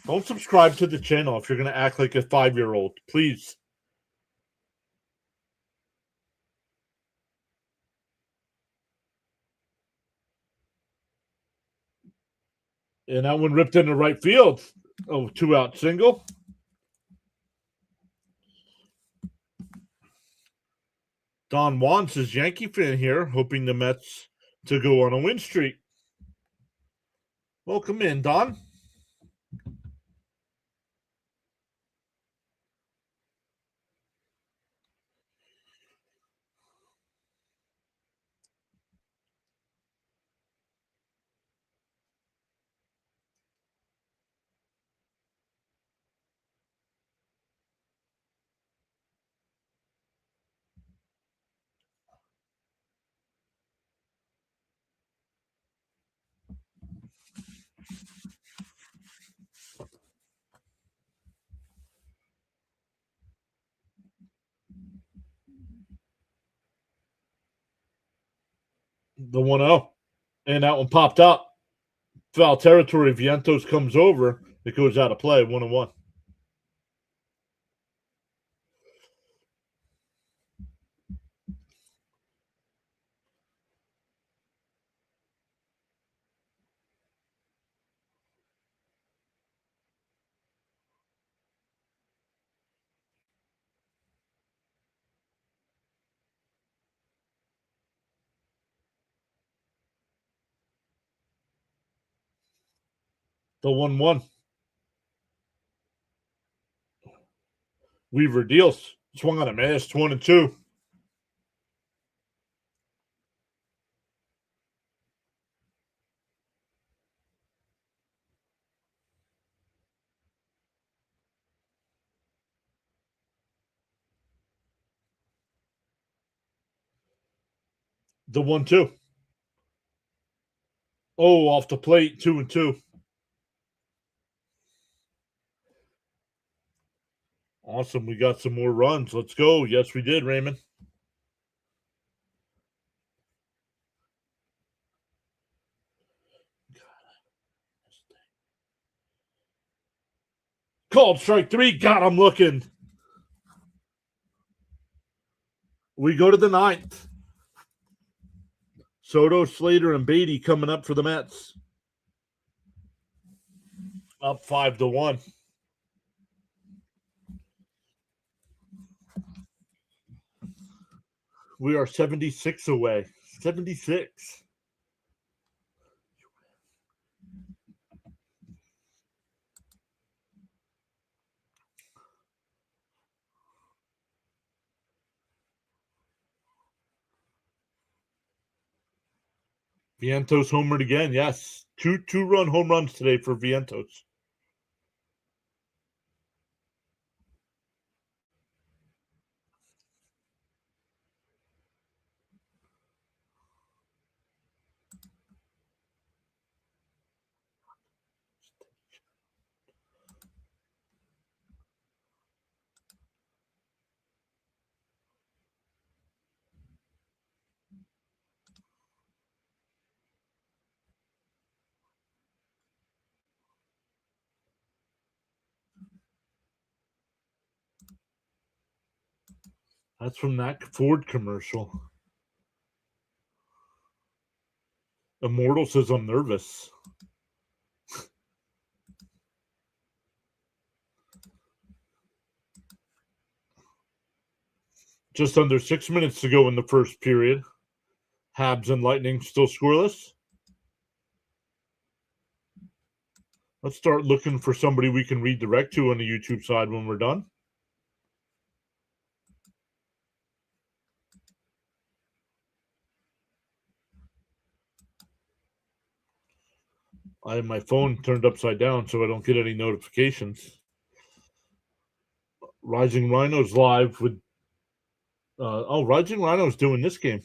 Don't subscribe to the channel if you're going to act like a 5-year-old, please. And that one ripped into right field. Oh, 2-out single. Don Juan says Yankee fan here, hoping the Mets to go on a win streak. Welcome in, Don. The 1-0. And that one popped up. Foul territory. Vientos comes over. It goes out of play. 1-1. The 1-1. Weaver deals. Swung on a miss. 1-2. The 1-2. Oh, off the plate. 2-2. Awesome. We got some more runs. Let's go. Yes, we did, Raymond. Called strike 3. God, I'm looking. We go to the 9th. Soto, Slater, and Beatty coming up for the Mets. Up 5-1. We are 76 away. 76. Vientos homered again. Yes. Two-run home runs today for Vientos. That's from that Ford commercial. Immortal says I'm nervous. Just under 6 minutes to go in the first period. Habs and Lightning still scoreless. Let's start looking for somebody we can redirect to on the YouTube side when we're done. I have my phone turned upside down so I don't get any notifications. Rising Rhinos live with. Rising Rhinos doing this game.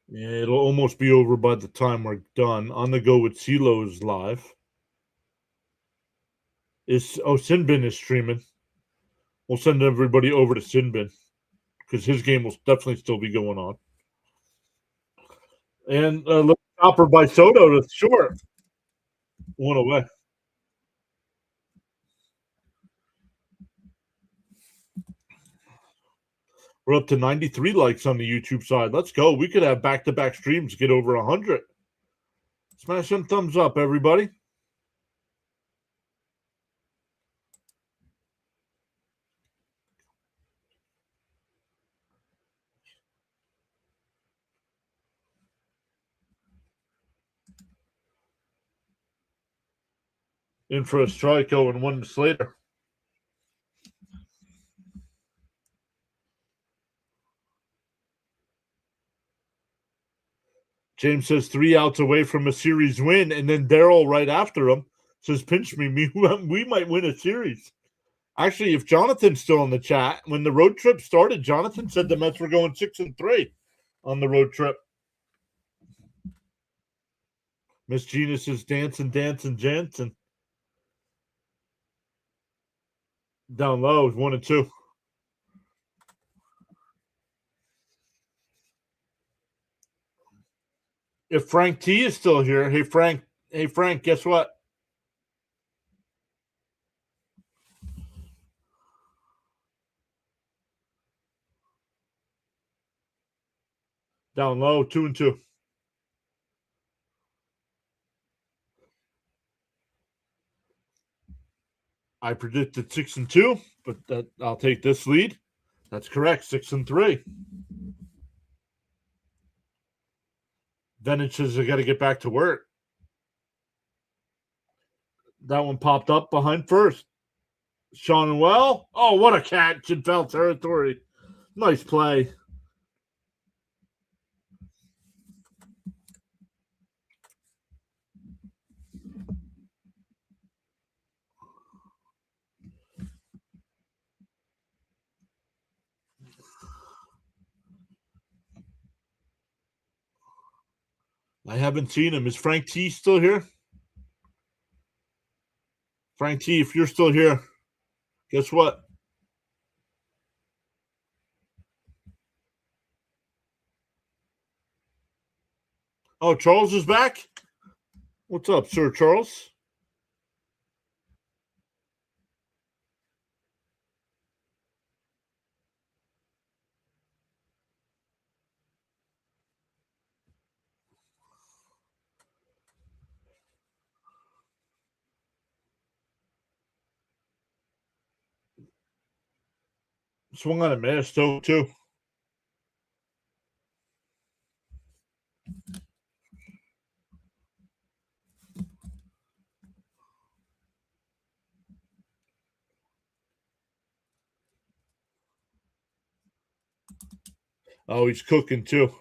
Yeah, it'll almost be over by the time we're done. On the go with CeeLo's live. Sinbin is streaming. We'll send everybody over to Sinbin because his game will definitely still be going on. And a little chopper by Soto to short. 1 away. We're up to 93 likes on the YouTube side. Let's go. We could have back-to-back streams get over 100. Smash some thumbs up, everybody. In for a strike, 0-1 to Slater. James says 3 outs away from a series win, and then Daryl right after him says, pinch me, we might win a series. Actually, if Jonathan's still in the chat, when the road trip started, Jonathan said the Mets were going 6-3 on the road trip. Miss Genius is dancing, Jansen. Down low, 1-2. If Frank T is still here, hey Frank, guess what? Down low, 2-2. I predicted 6-2, but I'll take this lead. That's correct, 6-3. Venage says I got to get back to work. That one popped up behind first. Sean and Well. Oh, what a catch in foul territory. Nice play. I haven't seen him. Is Frank T still here? Frank T, if you're still here, guess what? Oh, Charles is back? What's up, Sir Charles? Swung on a miss, too. Oh, he's cooking, too.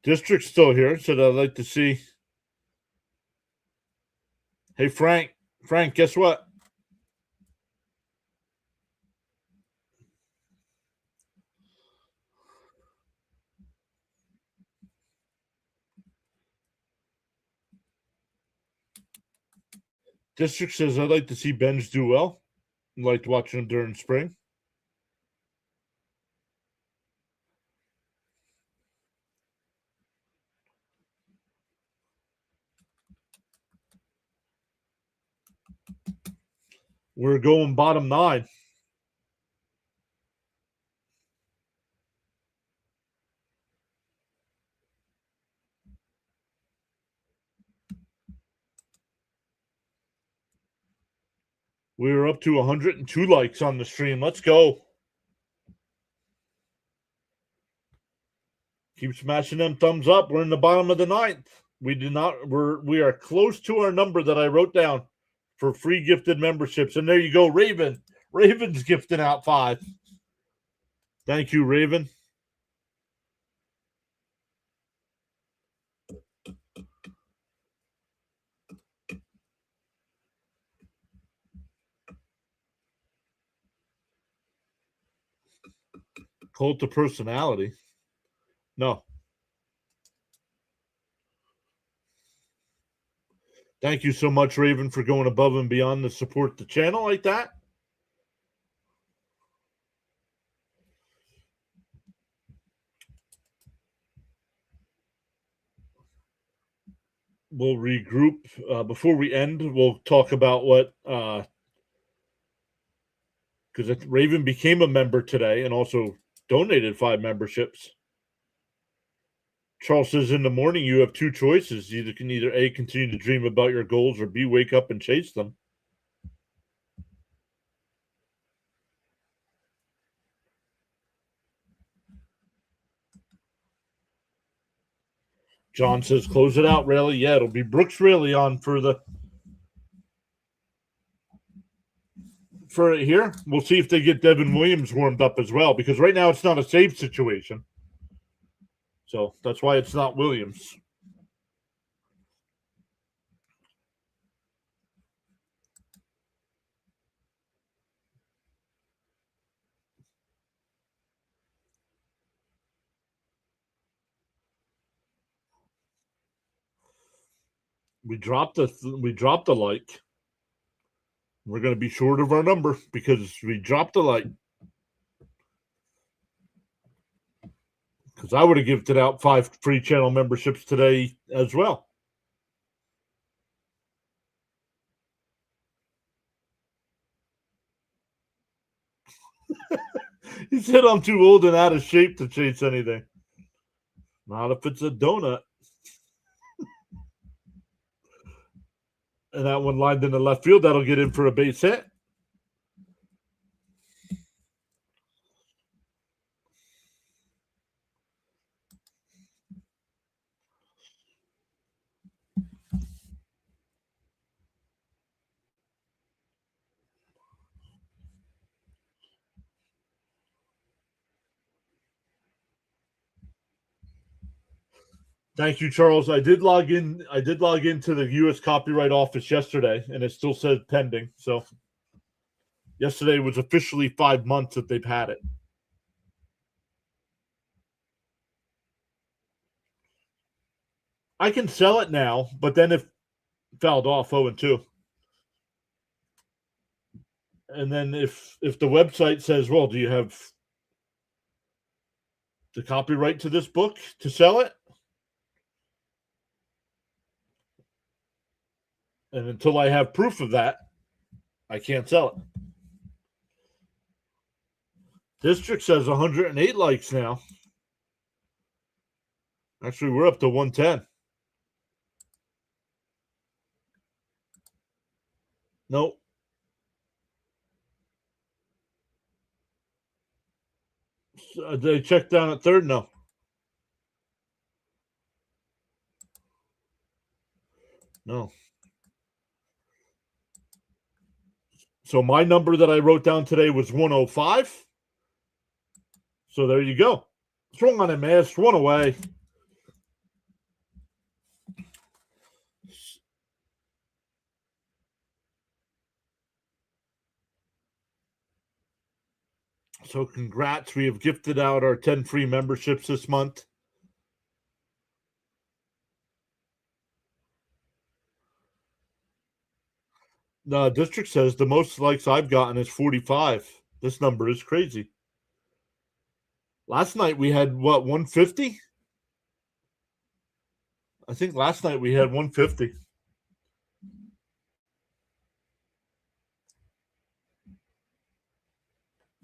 District's still here, so I'd like to see. Hey, Frank. Frank, guess what? District says I'd like to see Benj do well. I liked watching him during spring. We're going bottom 9. We're up to 102 likes on the stream. Let's go. Keep smashing them thumbs up. We're in the bottom of the 9th. We are close to our number that I wrote down for free gifted memberships. And there you go, Raven. Raven's gifting out 5. Thank you, Raven. Cult of personality. No. Thank you so much, Raven, for going above and beyond to support the channel like that. We'll regroup. Before we end, we'll talk about what because Raven became a member today and also donated 5 memberships. Charles says in the morning you have 2 choices. You can either A, continue to dream about your goals, or B, wake up and chase them. John says close it out, Rayleigh. Yeah, it'll be Brooks Rayleigh on for here. We'll see if they get Devin Williams warmed up as well, because right now it's not a save situation. So that's why it's not Williams. We dropped a like. We're going to be short of our number because we dropped a like. Because I would have gifted out 5 free channel memberships today as well. He said I'm too old and out of shape to chase anything. Not if it's a donut. And that one lined in the left field, that'll get in for a base hit. Thank you, Charles. I did log in. I did log into the U.S. Copyright Office yesterday, and it still says pending. So yesterday was officially 5 months that they've had it. I can sell it now, but then if fouled off 0-2. And then if the website says, well, do you have the copyright to this book to sell it? And until I have proof of that, I can't sell it. District says 108 likes now. Actually, we're up to 110. Nope. Did they check down at third? No. No. So my number that I wrote down today was 105. So there you go. Swung on a miss, one away. So congrats. We have gifted out our 10 free memberships this month. The district says the most likes I've gotten is 45. This number is crazy. Last night we had, what, 150? I think last night we had 150.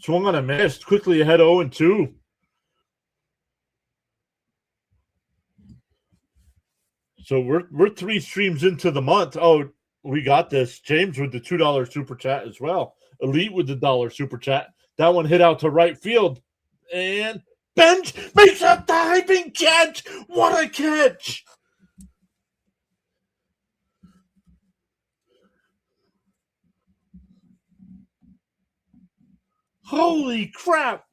Swung on a miss, quickly ahead 0-2. So we're 3 streams into the month. Oh, we got this. James with the $2 super chat as well. Elite with the $1 super chat. That one hit out to right field. And Bench makes a diving catch. What a catch! Holy crap!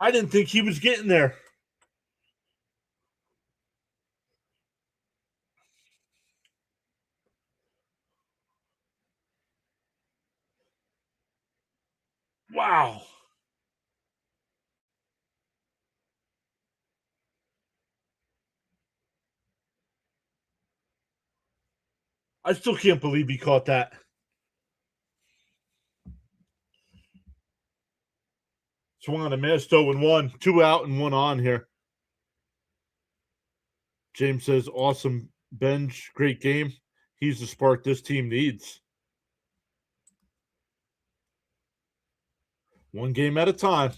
I didn't think he was getting there. Wow. I still can't believe he caught that. Swung on a miss, 0-1. 2 out and 1 on here. James says, awesome bench, great game. He's the spark this team needs. One game at a time.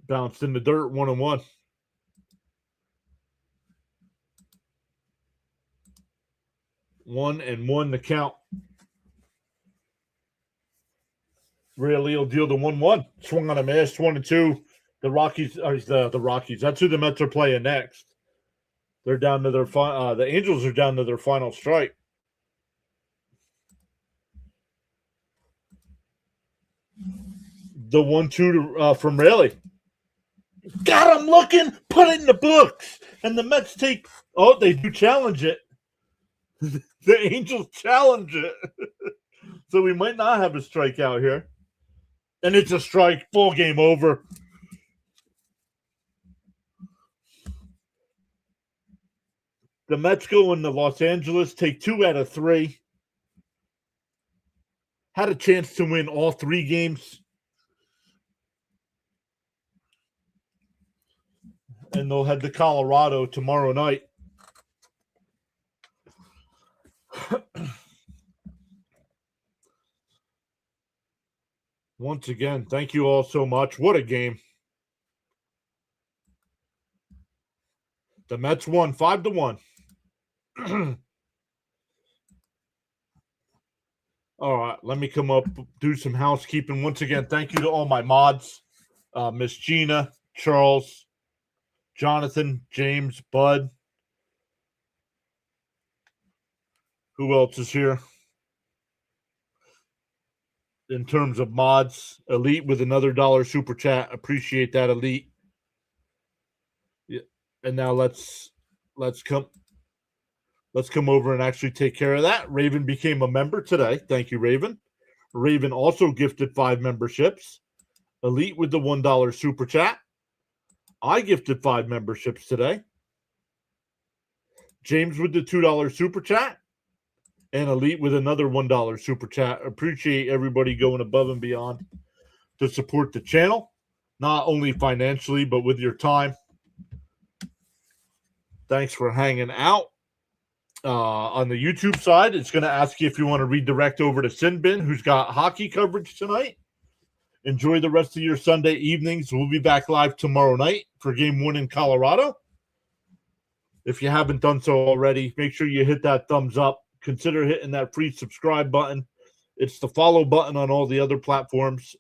Bounced in the dirt, 1-1. 1-1 the count. Rarely will deal the 1-1. Swung on a miss, 1-2. The Rockies, the Rockies. That's who the Mets are playing next. They're down to their the Angels are down to their final strike. The 1-2 from Raleigh. Got him looking, put it in the books. And the Mets take, oh, they do challenge it. The Angels challenge it. So we might not have a strikeout here. And it's a strike, full game over. The Mets go into Los Angeles, take 2 out of 3. Had a chance to win all 3 games. and they'll head to Colorado tomorrow night. Once again, thank you all so much. What a game. The Mets won 5-1. All right, let me come up, do some housekeeping. Once again, thank you to all my mods, Miss Gina, Charles, Jonathan, James, Bud. Who else is here? In terms of mods, Elite with another $1 super chat. Appreciate that, Elite. Yeah. And now let's come over and actually take care of that. Raven became a member today. Thank you, Raven. Raven also gifted 5 memberships. Elite with the $1 super chat. I gifted 5 memberships today. James with the $2 super chat. And Elite with another $1 super chat. Appreciate everybody going above and beyond to support the channel, not only financially, but with your time. Thanks for hanging out. On the YouTube side, it's going to ask you if you want to redirect over to Sinbin, who's got hockey coverage tonight. Enjoy the rest of your Sunday evenings. We'll be back live tomorrow night for Game 1 in Colorado. If you haven't done so already, make sure you hit that thumbs up. Consider hitting that free subscribe button. It's the follow button on all the other platforms.